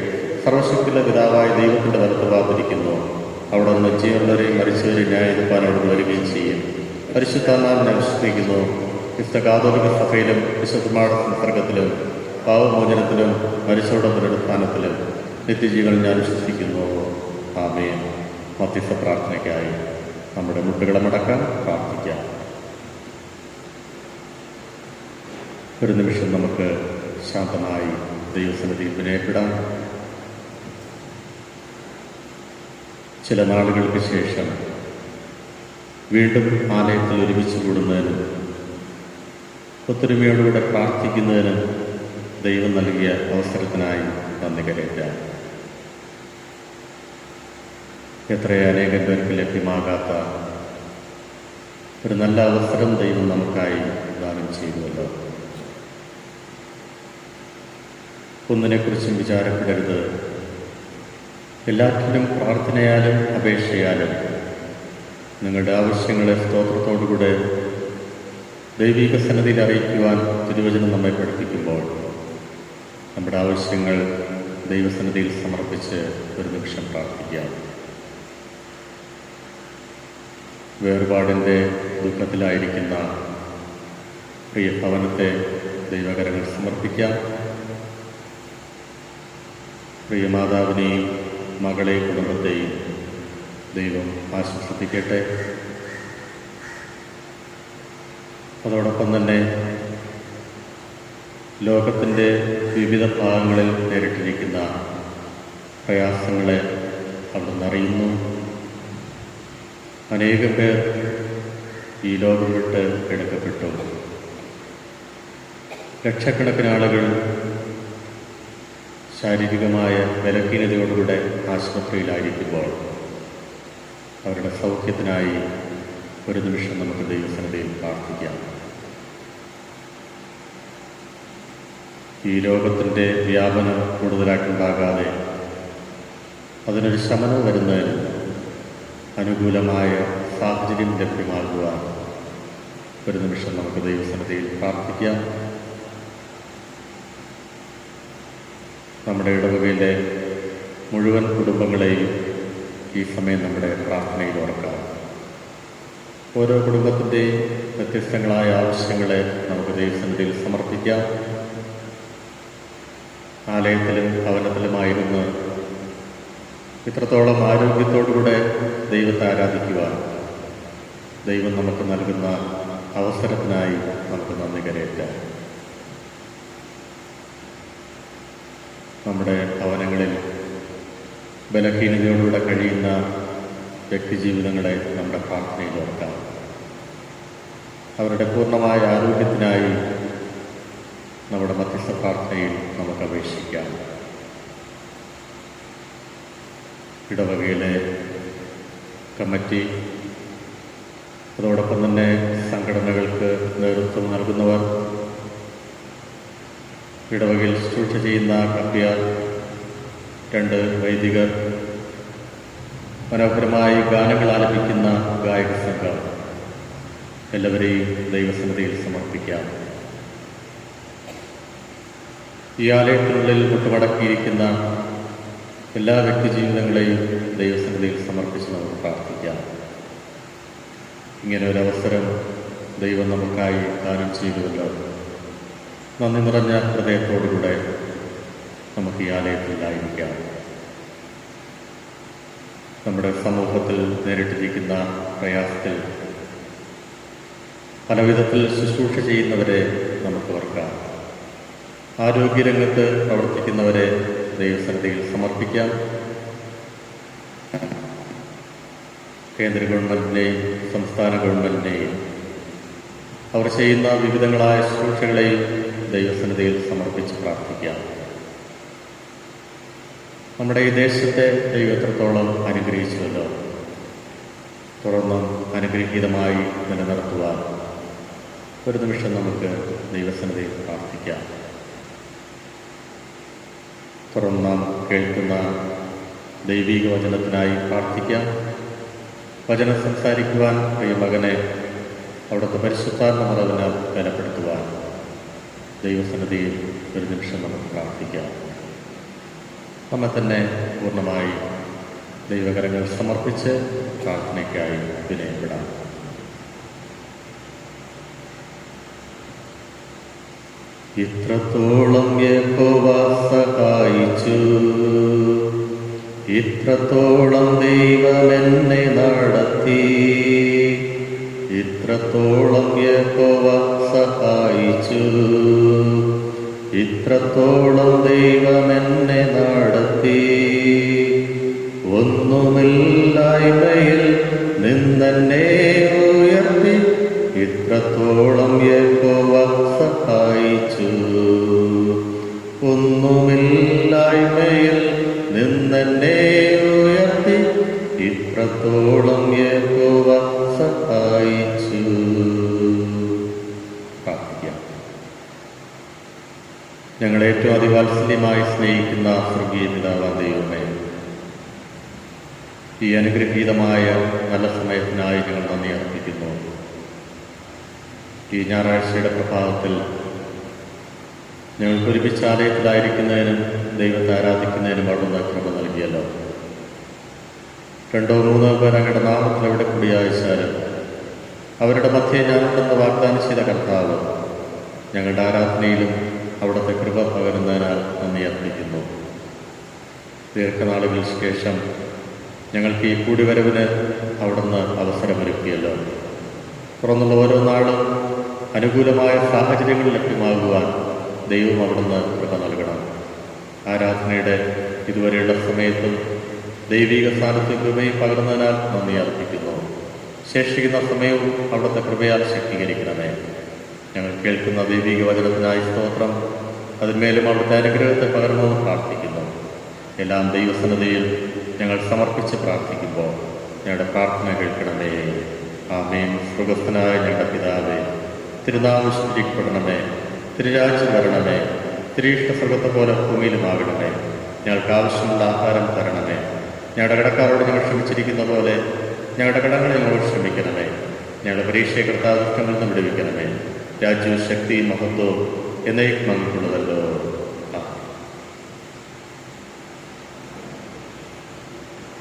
സർവശക്തിയുള്ള പിതാവായ ദൈവത്തിൻ്റെ വലത്ത് വാതിരിക്കുന്നു. അവിടെ നിന്ന് ജീവനുള്ളവരെയും മരിച്ചവരെയും ന്യായീകരിപ്പാൻ അവിടുന്ന് വരികയും ചെയ്യും. പരിശുദ്ധാത്മാവിനെ ഞാൻ വിശ്വസിക്കുന്നു. വിശുദ്ധ കാതോലിക സഭയിലും വിശുദ്ധമായ സംസർഗത്തിലും പാവമോചനത്തിലും മരിച്ചവരുടെ പുനരുത്ഥാനത്തിലും നിത്യജീവൻ ഞാൻ വിശ്വസിക്കുന്നു. ആമേൻ. മധ്യസ്ഥ പ്രാർത്ഥനയ്ക്കായി നമ്മുടെ മുട്ടുകളമടക്കാൻ പ്രാർത്ഥിക്കാം. ഒരു നിമിഷം നമുക്ക് ശാന്തമായി ദൈവസന്നിധിയിൽ വിനയപ്പെടാം. ചില നാളുകൾക്ക് ശേഷം വീണ്ടും ആലയത്തിൽ ഒരുമിച്ച് കൂടുന്നതിനും ഒത്തൊരുമയോടുകൂടെ പ്രാർത്ഥിക്കുന്നതിനും ദൈവം നൽകിയ അവസരത്തിനായി നന്ദി കരയറ്റാം. അനേകം പേർക്ക് ലഭ്യമാകാത്ത ഒരു നല്ല അവസരം ദൈവം നമുക്കായി ദാനം ചെയ്തുവല്ലോ. ഒന്നിനെക്കുറിച്ചും വിചാരപ്പെടരുത്. എല്ലാറ്റിലും പ്രാർത്ഥനയാലും അപേക്ഷയാലും നിങ്ങളുടെ ആവശ്യങ്ങളെ സ്തോത്രത്തോടുകൂടെ ദൈവിക സന്നിധിയിൽ അറിയിക്കുവാൻ തിരുവചനം നമ്മെ പഠിപ്പിക്കുമ്പോൾ നമ്മുടെ ആവശ്യങ്ങൾ ദൈവസന്നിധിയിൽ സമർപ്പിച്ച് ഒരു നിമിഷം പ്രാർത്ഥിക്കാം. വേർപാടിൻ്റെ ദുഃഖത്തിലായിരിക്കുന്ന പ്രിയ ഭവനത്തെ ദൈവകരങ്ങൾ സമർപ്പിക്കാം. പ്രിയ മാതാവിനെയും മകളെയും കുടുംബത്തെയും ദൈവം ആശ്വസിപ്പിക്കട്ടെ. അതോടൊപ്പം തന്നെ ലോകത്തിൻ്റെ വിവിധ ഭാഗങ്ങളിൽ നേരിട്ടിരിക്കുന്ന പ്രയാസങ്ങളെ അവിടുന്ന് അറിയുന്നു. അനേകം പേർ ഈ ലോകം വിട്ട് എടുക്കപ്പെട്ടു. ലക്ഷക്കണക്കിന് ആളുകൾ ശാരീരികമായ ബലഹീനതയോടുകൂടെ ആശുപത്രിയിലായിരിക്കുമ്പോൾ അവരുടെ സൗഖ്യത്തിനായി ഒരു നിമിഷം നമുക്ക് ദൈവസന്നിധിയിൽ പ്രാർത്ഥിക്കാം. ഈ രോഗത്തിൻ്റെ വ്യാപനം കൂടുതലായിട്ടുണ്ടാകാതെ അതിനൊരു ശമനം വരുന്നതിന് അനുകൂലമായ സാഹചര്യം ലഭ്യമാകുവാൻ ഒരു നിമിഷം നമുക്ക് ദൈവസന്നിധിയിൽ പ്രാർത്ഥിക്കാം. നമ്മുടെ ഇടവകയിലെ മുഴുവൻ കുടുംബങ്ങളെയും ഈ സമയം നമ്മുടെ പ്രാർത്ഥനയിൽ ഓർക്കാം. ഓരോ കുടുംബത്തിൻ്റെയും വ്യത്യസ്തങ്ങളായ ആവശ്യങ്ങളെ നമുക്ക് ദൈവസന്നിധിയിൽ സമർപ്പിക്കാം. ആലയത്തിലും ഭവനത്തിലുമായിരുന്ന് ഇത്രത്തോളം ആരോഗ്യത്തോടുകൂടെ ദൈവത്തെ ആരാധിക്കുവാൻ ദൈവം നമുക്ക് നൽകുന്ന അവസരത്തിനായി നമുക്ക് നന്ദി കരയറ്റാം. നമ്മുടെ ഭവനങ്ങളിൽ ബലഹീനതയോടുകൂടെ കഴിയുന്ന വ്യക്തിജീവിതങ്ങളെ നമ്മുടെ പ്രാർത്ഥനയിൽ ഓർക്കാം. അവരുടെ പൂർണ്ണമായ ആരോഗ്യത്തിനായി നമ്മുടെ മധ്യസ്ഥ പ്രാർത്ഥനയിൽ നമുക്ക് അപേക്ഷിക്കാം. ഇടവകയിലെ കമ്മിറ്റി, അതോടൊപ്പം തന്നെ സംഘടനകൾക്ക് നേതൃത്വം നൽകുന്നവർ, ഇടവകയിൽ ശുശ്രൂഷ ചെയ്യുന്ന കപ്പ്യാർ, 2 വൈദികർ, മനോഹരമായി ഗാനങ്ങൾ ആലപിക്കുന്ന ഗായക സംഘം, എല്ലാവരെയും ദൈവസന്നിധിയിൽ സമർപ്പിക്കാം. ഈ ആലയത്തിനുള്ളിൽ മുട്ടുമടക്കിയിരിക്കുന്ന എല്ലാ വ്യക്തിജീവിതങ്ങളെയും ദൈവസന്നിധിയിൽ സമർപ്പിച്ച് നമുക്ക് പ്രാർത്ഥിക്കാം. ഇങ്ങനെ ഒരവസരം ദൈവം നമുക്കായി ദാനം ചെയ്തുവല്ലോ. നന്ദി നിറഞ്ഞ ഹൃദയത്തോടുകൂടെ നമുക്ക് ഈ ആലയത്തിലായിരിക്കാം. നമ്മുടെ സമൂഹത്തിൽ നേരിട്ടിരിക്കുന്ന പ്രയാസത്തിൽ പലവിധത്തിൽ ശുശ്രൂഷ ചെയ്യുന്നവരെ നമുക്ക് ഓർക്കാം. ആരോഗ്യരംഗത്ത് പ്രവർത്തിക്കുന്നവരെ ദൈവസന്നിധിയിൽ സമർപ്പിക്കാം. കേന്ദ്ര ഗവൺമെൻറ്റിനെയും സംസ്ഥാന ഗവൺമെൻറ്റിനെയും അവർ ചെയ്യുന്ന വിവിധങ്ങളായ ശുശ്രൂഷകളെയും ദൈവസന്നിധിയിൽ സമർപ്പിച്ച് പ്രാർത്ഥിക്കാം. നമ്മുടെ ഈ ദേശത്തെ ദൈവം എത്രത്തോളം അനുഗ്രഹിച്ചുവല്ലോ, തുടർന്നും അനുഗ്രഹീതമായി നിലനിർത്തുവാൻ ഒരു നിമിഷം നമുക്ക് ദൈവസന്നിധിയിൽ പ്രാർത്ഥിക്കാം. തുടർന്ന് നാം കേൾക്കുന്ന ദൈവിക വചനത്തിനായി പ്രാർത്ഥിക്കാം. വചനം സംസാരിക്കുവാൻ പ്രിയ മകനെ അവിടുത്തെ പരിശുദ്ധാത്മ നിറവിനാൽ ബലപ്പെടുത്തുവാൻ ദൈവസന്നിധിയിൽ ഒരു നിമിഷം നമുക്ക് പ്രാർത്ഥിക്കാം. നമ്മെ തന്നെ പൂർണ്ണമായി ദൈവകരങ്ങൾ സമർപ്പിച്ച് പ്രാർത്ഥനയ്ക്കായി വിനയപ്പെടാം. ഇത്രത്തോളം യഹോവ സഹായിച്ചു, ഇത്രത്തോളം ദൈവമെന്നെ നടത്തി, ഇത്രത്തോളം യഹോവ സഹായിച്ചു, ഇത്രത്തോളം ദൈവമെന്നെ നടത്തി. ഒന്നുമില്ലായ്മയിൽ നിന്നെന്നെ ഉയർത്തി, ഇത്രത്തോളം യഹോവ സഹായിച്ചു. ഒന്നുമില്ലായ്മയിൽ നിന്നെന്നെ ഉയർത്തി, ഇത്രത്തോളം യഹോവ സഹായിച്ചു. പ്രാർത്ഥിക്കാം. ഞങ്ങളെ ഏറ്റവും അതിവാത്സല്യമായി സ്നേഹിക്കുന്ന സ്വർഗീയ പിതാവായ ദൈവമേ, ഈ അനുഗ്രഹീതമായ നല്ല സമയത്തിനായി ഞങ്ങൾ നന്ദി അർപ്പിക്കുന്നു. ഈ ഞായറാഴ്ചയുടെ പ്രഭാതത്തിൽ ഞങ്ങൾക്ക് ഒരുമിച്ച് ആലയത്തിലായിരിക്കുന്നതിനും ദൈവത്തെ ആരാധിക്കുന്നതിനും അവിടുന്ന് കൃപ നൽകിയല്ലോ. 2 3 പേർ അങ്ങയുടെ നാമത്തിൽ എവിടെ കൂടിയായിച്ചാലും അവരുടെ മധ്യേ ഞാനുണ്ടെന്ന് വാഗ്ദാനം ചെയ്ത കർത്താവ്, ഞങ്ങളുടെ ആരാധനയിലും അവിടുത്തെ കൃപ പകരുന്നതിനാൽ നന്ദി അർപ്പിക്കുന്നു. ദീർഘനാളുകൾക്ക് ശേഷം ഞങ്ങൾക്ക് ഈ കൂടിവരവിന് അവിടുന്ന് അവസരമൊരുക്കിയല്ലോ. തുറന്നുള്ള ഓരോ നാളും അനുകൂലമായ സാഹചര്യങ്ങൾ ലഭ്യമാകുവാൻ ദൈവം അവിടുന്ന് കൃപ നൽകണം. ആരാധനയുടെ ഇതുവരെയുള്ള സമയത്തും ദൈവിക സ്ഥാനത്ത് കൃപയും പകർന്നതിനാൽ നന്ദി അർപ്പിക്കുന്നു. ശേഷിക്കുന്ന സമയവും അവിടുത്തെ കൃപയാൽ ശക്തീകരിക്കണമേ. ഞങ്ങൾ കേൾക്കുന്ന ദൈവിക വചനത്തിനായി സ്തോത്രം. അതിന്മേലും അവിടുത്തെ അനുഗ്രഹത്തെ പകർന്നുവെന്ന് പ്രാർത്ഥിക്കുന്നു. എല്ലാം ദൈവസന്നിധിയിൽ ഞങ്ങൾ സമർപ്പിച്ച് പ്രാർത്ഥിക്കുമ്പോൾ ഞങ്ങളുടെ പ്രാർത്ഥന കേൾക്കണമേ. ആമേൻ. സ്വർഗ്ഗസ്ഥനായ ഞങ്ങളുടെ പിതാവേ, തിരുനാമം സ്തുതിക്കപ്പെടണമേ. തിരുരാജ്യം വരണമേ. തിരുയിഷ്ട സ്വർഗ്ഗത്തെ പോലെ ഭൂമിയിലുമാകണമേ. ഞങ്ങൾക്ക് ആവശ്യമുള്ള ആഹാരം തരണമേ. ഞങ്ങളുടെ കടക്കാരോട് ഞങ്ങൾ ക്ഷമിച്ചിരിക്കുന്ന പോലെ ഞങ്ങളുടെ കടങ്ങളെ ഞങ്ങളോട് ക്ഷമിക്കണമേ. ഞങ്ങളുടെ പരീക്ഷയെ കർത്താവിഷ്ടങ്ങളിൽ നിന്ന് വിടുവിക്കണമേ. രാജ്യവും ശക്തിയും മഹത്വവും എന്നേക്കും അങ്ങുള്ളതല്ലോ.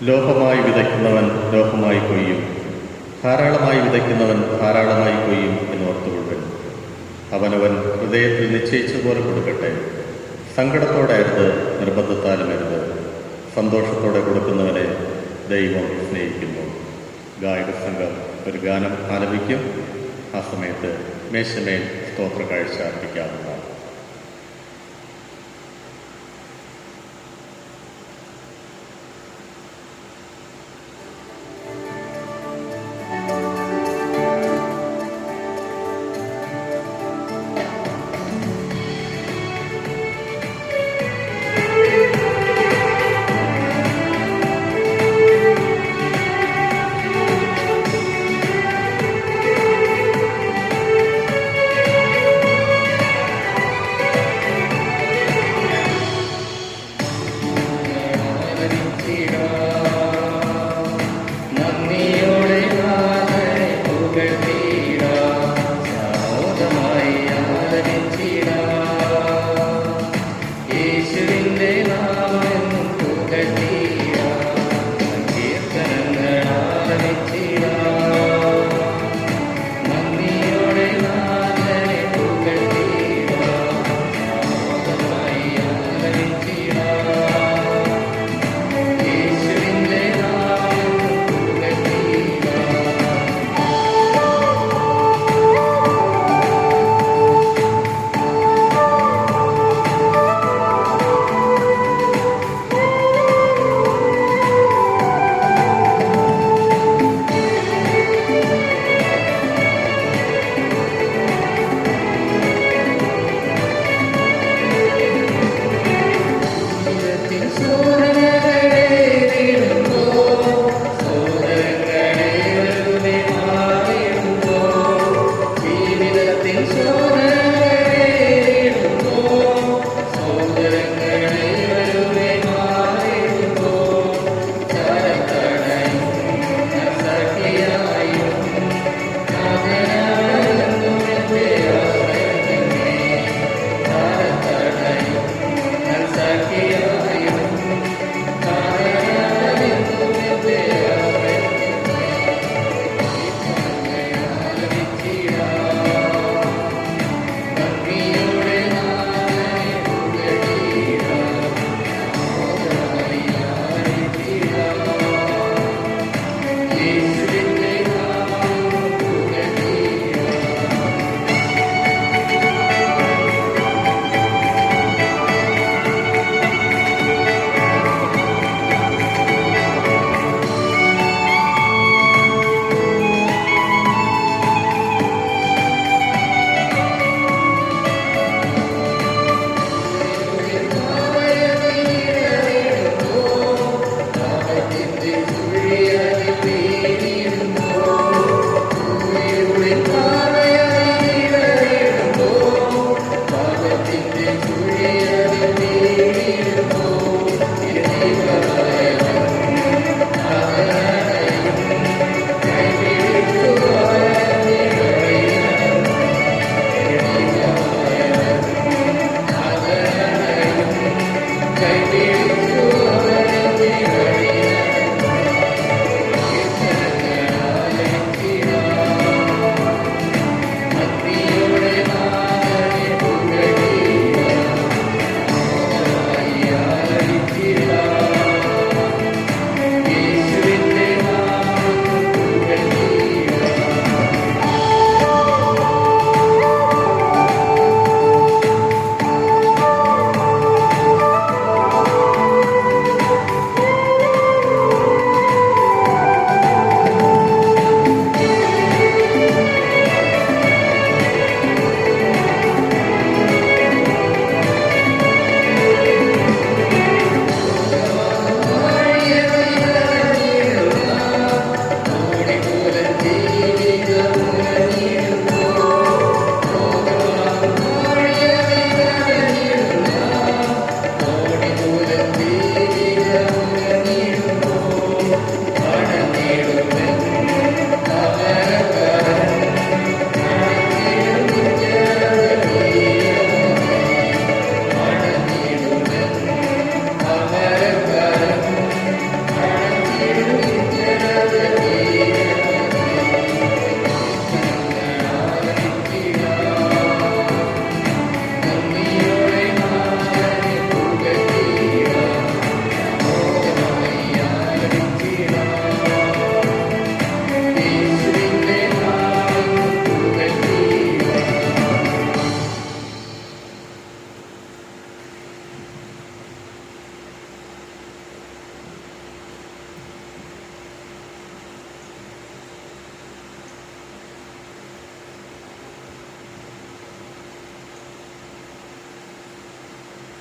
ലോഹമായി വിതയ്ക്കുന്നവൻ ലോഹമായി കൊയ്യും, ധാരാളമായി വിതയ്ക്കുന്നവൻ ധാരാളമായി കൊയ്യും എന്നോർത്തുകൊള്ളുവൻ. അവനവൻ ഹൃദയത്തിൽ നിശ്ചയിച്ചതുപോലെ കൊടുക്കട്ടെ. സങ്കടത്തോടെ അരുത്, നിർബന്ധത്താലും അരുത്. സന്തോഷത്തോടെ കൊടുക്കുന്നവനെ ദൈവം സ്നേഹിക്കുന്നു. ഗായക സംഘം ഒരു ഗാനം ആലപിക്കും. ആ സമയത്ത് മേശമേൽ സ്തോത്ര കാഴ്ച അർപ്പിക്കാവുന്നതാണ്.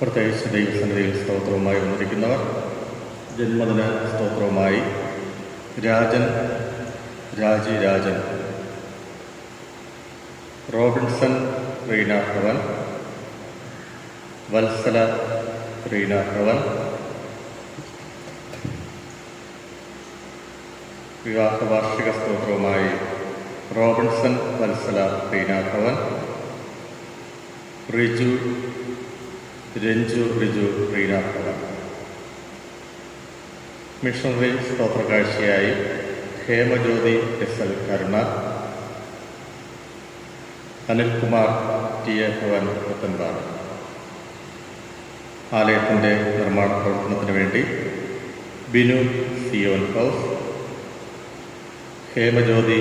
പ്രത്യേകിച്ച് ദൈവസന്നിധിയിൽ സ്തോത്രവുമായി വന്നിരിക്കുന്നവർ ജന്മദിന സ്തോത്രവുമായി രാജൻ, റോബിൻസൺ റീന ഭവൻ, വത്സല റീന ഭവൻ, വിവാഹ വാർഷിക സ്തോത്രവുമായി റോബിൻസൺ വത്സല റീന ഭവൻ, രഞ്ജു റീന ഭവൻ. മിഷണറി സ്തോത്ര കാഴ്ചയായി ഹേമജ്യോതി എസ്.എൽ. കരുണ, അനിൽകുമാർ ടി.എ. ഭവൻ പുത്തൻപാറ. ആലയത്തിൻ്റെ നിർമ്മാണ പ്രവർത്തനത്തിന് വേണ്ടി ബിനു സിയോൻ ഹൗസ്, ഹേമജ്യോതി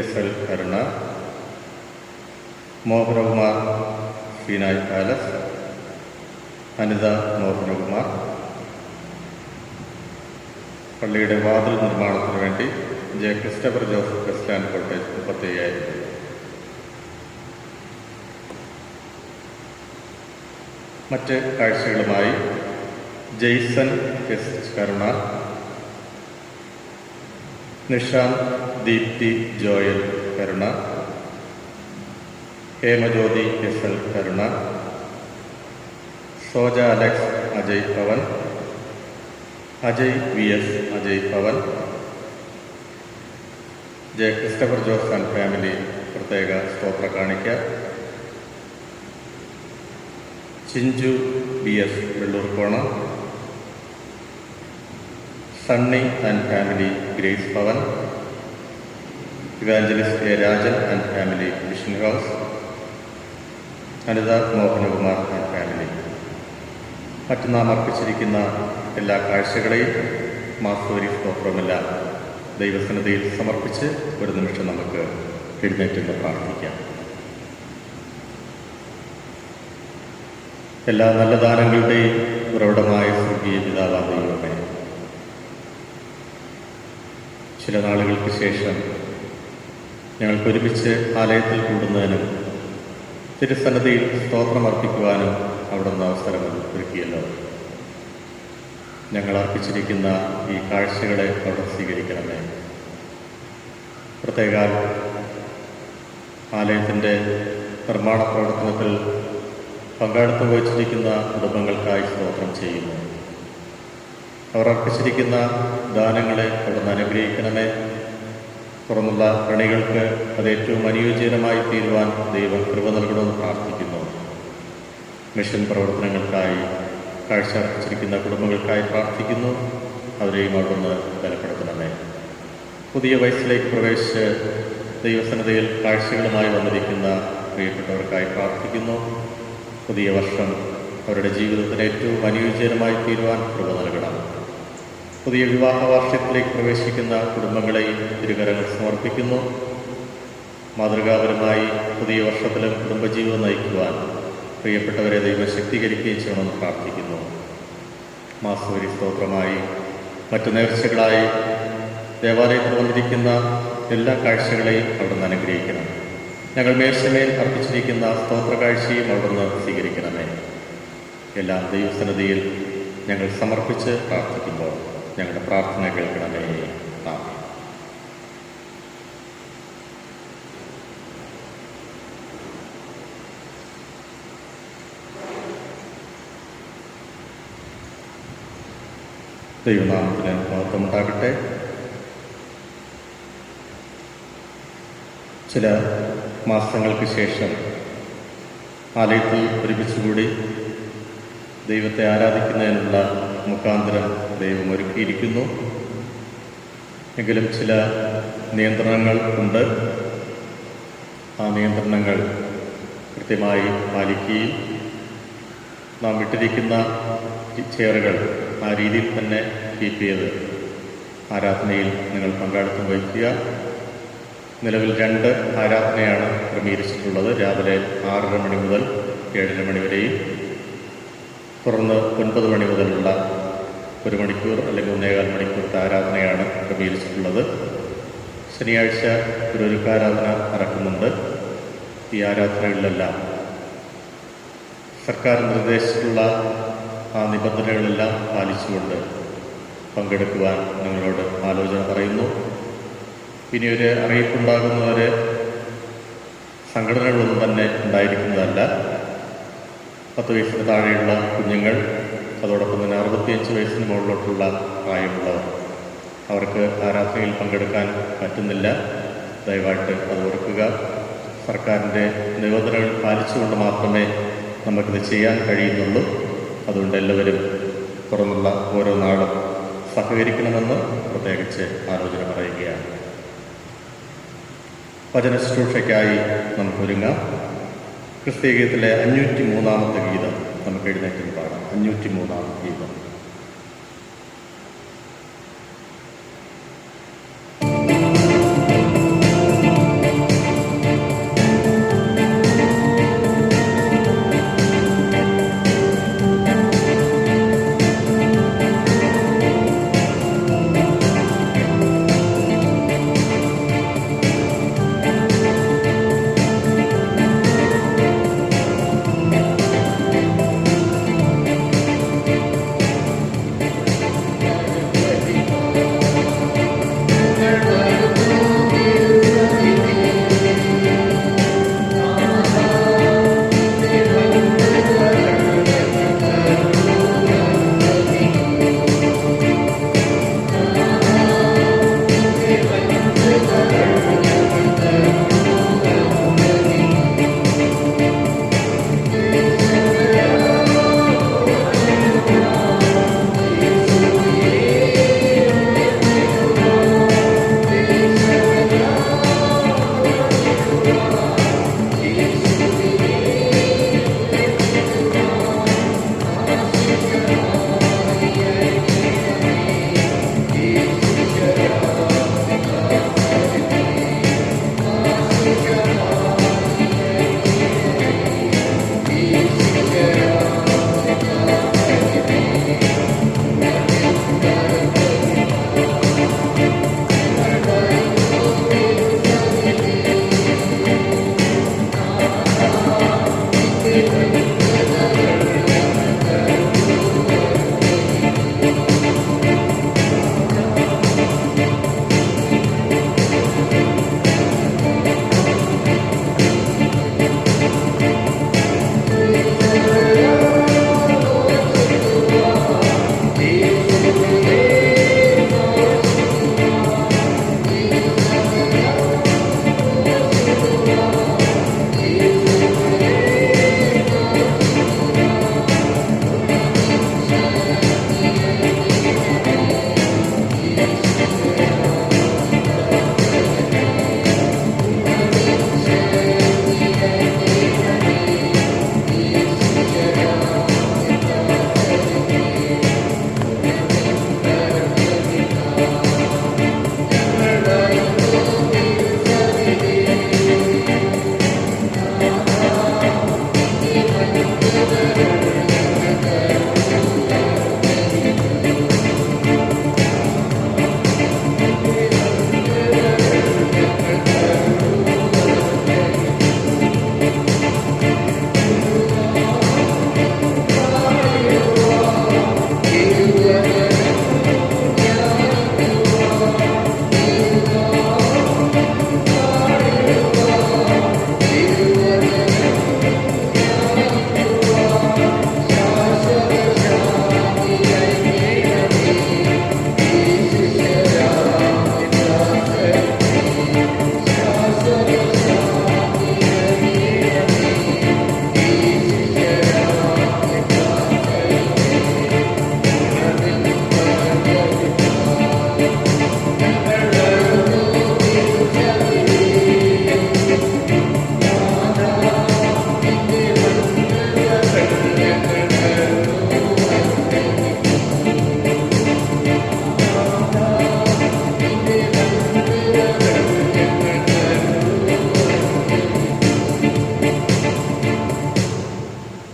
എസ്.എൽ. കരുണ, മോഹനകുമാർ സീനായ് പാലസ്, അനിത മോഹനകുമാർ. പള്ളിയുടെ വാതിൽ നിർമ്മാണത്തിന് വേണ്ടി J. Christopher Joseph Christian cottage 35,000. മറ്റ് കാഴ്ചകളുമായി Jason S. Karuna, Nishant Deepthi Joel Karuna, ഹേമജ്യോതി SL. Karuna, Soja Alex Ajay Bhavan, Ajay V S. Ajay Bhavan, J. Christopher Jose and family പ്രത്യേക സ്തോത്ര കാണിക്ക, Chinchu B S. Vellurkonam, Sunny and family Grace Bhavan, evangelist A. Rajan and family mission house, Anitha Mohanakumar and family. മറ്റു നാം അർപ്പിച്ചിരിക്കുന്ന എല്ലാ കാഴ്ചകളെയും മാസവരി സ്തോത്രമെല്ലാം ദൈവസന്നിധിയിൽ സമർപ്പിച്ച് ഒരു നിമിഷം നമുക്ക് എഴുന്നേറ്റ് പ്രാർത്ഥിക്കാം. എല്ലാ നല്ല ദാനങ്ങളുടെയും ഉറവിടമായ സ്വർഗീയ പിതാവായ ദൈവമേ, ചില നാളുകൾക്ക് ശേഷം ഞങ്ങൾക്ക് ഒരുമിച്ച് ആലയത്തിൽ കൂടുന്നതിനും തിരുസന്നിധിയിൽ സ്തോത്രം അർപ്പിക്കുവാനും അവിടുന്ന് അവസരം ഒരുക്കിയല്ലോ. ഞങ്ങൾ അർപ്പിച്ചിരിക്കുന്ന ഈ കാഴ്ചകളെ അവിടെ സ്വീകരിക്കണമേ. പ്രത്യേക ആലയത്തിൻ്റെ നിർമ്മാണ പ്രവർത്തനത്തിൽ പങ്കാളിത്തം വഹിച്ചിരിക്കുന്ന കുടുംബങ്ങൾക്കായി സ്തോത്രം ചെയ്യുന്നു. അവർ അർപ്പിച്ചിരിക്കുന്ന ദാനങ്ങളെ അവിടുന്ന് അനുഗ്രഹിക്കണമേ. തുറന്നുള്ള പണികൾക്ക് അത് ഏറ്റവും അനുയോജ്യമായി തീരുവാൻ ദൈവം കൃപ നൽകണമെന്ന് പ്രാർത്ഥിക്കുന്നു. മിഷൻ പ്രവർത്തനങ്ങൾക്കായി കാഴ്ച അർപ്പിച്ചിരിക്കുന്ന കുടുംബങ്ങൾക്കായി പ്രാർത്ഥിക്കുന്നു. അവരെയും അവിടുന്ന് ബലപ്പെടുത്തണമേ. പുതിയ വയസ്സിലേക്ക് പ്രവേശിച്ച് ദൈവസന്നിധിയിൽ കാഴ്ചകളുമായി വന്നിരിക്കുന്ന പ്രിയപ്പെട്ടവർക്കായി പ്രാർത്ഥിക്കുന്നു. പുതിയ വർഷം അവരുടെ ജീവിതത്തിന് ഏറ്റവും അനുയോജ്യമായി തീരുവാൻ കൃപ നൽകണം. പുതിയ വിവാഹ വാർഷികത്തിലേക്ക് പ്രവേശിക്കുന്ന കുടുംബങ്ങളെയും തിരുകരങ്ങൾ സമർപ്പിക്കുന്നു. മാതൃകാപരമായി പുതിയ വർഷത്തിലും കുടുംബജീവിതം നയിക്കുവാൻ പ്രിയപ്പെട്ടവരെ ദൈവം ശക്തീകരിക്കുകയും ചെയ്യണമെന്ന് പ്രാർത്ഥിക്കുന്നു. മാസവരി സ്തോത്രമായി മറ്റു നേർച്ചകളായി ദേവാലയത്തിൽ വന്നിരിക്കുന്ന എല്ലാ കാഴ്ചകളെയും അവിടുന്ന് അനുഗ്രഹിക്കണം. ഞങ്ങൾ മേശമേൽ അർപ്പിച്ചിരിക്കുന്ന സ്തോത്ര കാഴ്ചയും അവിടുന്ന് സ്വീകരിക്കണമേ. എല്ലാം ദൈവസന്നിധിയിൽ ഞങ്ങൾ സമർപ്പിച്ച് പ്രാർത്ഥിക്കുമ്പോൾ ഞങ്ങളുടെ പ്രാർത്ഥന കേൾക്കണമേ. ആമേൻ. ദൈവനാമത്തിന് മഹത്വമുണ്ടാകട്ടെ. ചില മാസങ്ങൾക്ക് ശേഷം ആലയത്തിൽ ഒരുമിച്ചുകൂടി ദൈവത്തെ ആരാധിക്കുന്നതിനുള്ള മുഖാന്തരം ദൈവം ഒരുക്കിയിരിക്കുന്നു. എങ്കിലും ചില നിയന്ത്രണങ്ങൾ ഉണ്ട്. ആ നിയന്ത്രണങ്ങൾ കൃത്യമായി പാലിക്കുകയും നാം വിട്ടിരിക്കുന്ന ചെയറുകൾ ആ രീതിയിൽ തന്നെ കീപ്പ് ചെയ്ത് ആരാധനയിൽ നിങ്ങൾ പങ്കാളിത്തം വഹിക്കുക. നിലവിൽ 2 ആരാധനയാണ് ക്രമീകരിച്ചിട്ടുള്ളത്. രാവിലെ 6:30 മണി മുതൽ 7:30 മണി വരെയും, തുടർന്ന് 9 മണി മുതലുള്ള 1 മണിക്കൂർ അല്ലെങ്കിൽ 1.25 മണിക്കൂറത്തെ ആരാധനയാണ് ക്രമീകരിച്ചിട്ടുള്ളത്. ശനിയാഴ്ച ഒരു ഒരുക്കാരാധന നടക്കുന്നുണ്ട്. ഈ ആരാധനകളിലെല്ലാം സർക്കാർ നിർദ്ദേശിച്ചിട്ടുള്ള ആ നിബന്ധനകളെല്ലാം പാലിച്ചുകൊണ്ട് പങ്കെടുക്കുവാൻ നിങ്ങളോട് ആലോചന പറയുന്നു. ഇനിയൊരു അറിയിപ്പുണ്ടാകുന്നവരെ സംഘടനകളൊന്നും തന്നെ ഉണ്ടായിരിക്കുന്നതല്ല. 10 വയസ്സിന് താഴെയുള്ള കുഞ്ഞുങ്ങൾ, അതോടൊപ്പം തന്നെ 65 വയസ്സിന് മുകളിലോട്ടുള്ള പ്രായമുള്ളവർ, അവർക്ക് ആരാധനയിൽ പങ്കെടുക്കാൻ പറ്റുന്നില്ല. ദയവായിട്ട് അത് ഓർക്കുക. സർക്കാരിൻ്റെ നിബന്ധനകൾ പാലിച്ചുകൊണ്ട് മാത്രമേ നമുക്കിത് ചെയ്യാൻ കഴിയുന്നുള്ളൂ. അതുകൊണ്ട് എല്ലാവരും തുറന്നുള്ള ഓരോ നാളും സഹകരിക്കണമെന്ന് പ്രത്യേകിച്ച് ആലോചന പറയുകയാണ്. വചന ശുശ്രൂഷയ്ക്കായി നമുക്കൊരുങ്ങാം. ക്രിസ്തീയ ഗീതത്തിലെ 503 ഗീതം നമുക്ക് എഴുന്നേറ്റ് പാടാം. 503 ഗീതം.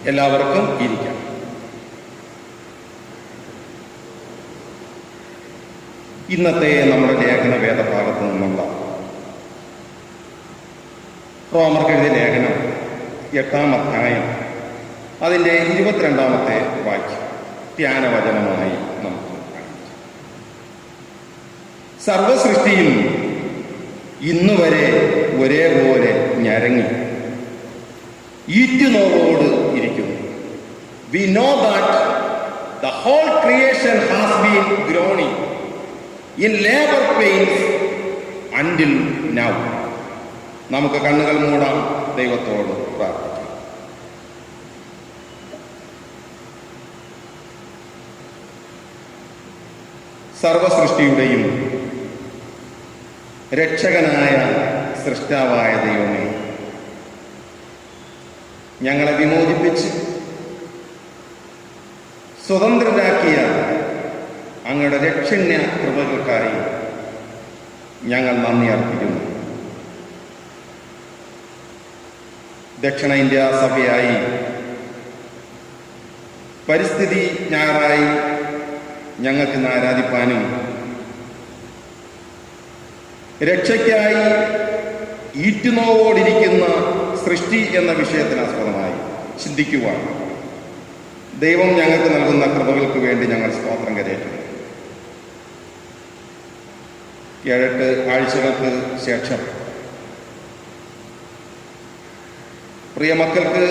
എല്ലാവർക്കും ഇരിക്കാം. ഇന്നത്തെ നമ്മുടെ ലേഖന വേദഭാഗത്തു നിന്നുള്ള റോമർക്കെഴുതിയ ലേഖനം 8-ാം അധ്യായം അതിൻ്റെ 22-ാമത്തെ വാക്യം ധ്യാനവചനമായി നമുക്ക് സർവസൃഷ്ടിയും ഇന്നുവരെ ഒരേപോലെ ഞരങ്ങി ഈറ്റുനോവോട് ഇരിക്കുന്നു. We know that the whole creation has been groaning in labor pains until now. നമുക്ക് കണ്ണുകൾ മൂടാം, ദൈവത്തോട് പ്രാർത്ഥിക്കാം. സർവസൃഷ്ടിയുടെയും രക്ഷകനായ സൃഷ്ടാവായ ദൈവമേ, ഞങ്ങളെ വിമോചിപ്പിച്ച് സ്വതന്ത്രരാക്കിയ അങ്ങയുടെ രക്ഷണ്യ കൃപകൾക്കായി ഞങ്ങൾ നന്ദി അർപ്പിക്കുന്നു. ദക്ഷിണ ഇന്ത്യ സഭയായി പരിസ്ഥിതി ഞായറായി ഞങ്ങൾക്ക് ഇന്ന് ആരാധിപ്പാനും രക്ഷയ്ക്കായി ഈറ്റുനോവോടിരിക്കുന്ന സൃഷ്ടി എന്ന വിഷയത്തിനാസ്പദമായി ചിന്തിക്കുവാൻ ദൈവം ഞങ്ങൾക്ക് നൽകുന്ന കൃപകൾക്ക് വേണ്ടി ഞങ്ങൾ സ്തോത്രം കരയറ്റുന്നു. 7 ആഴ്ചകൾക്ക് ശേഷം പ്രിയ മക്കൾക്ക്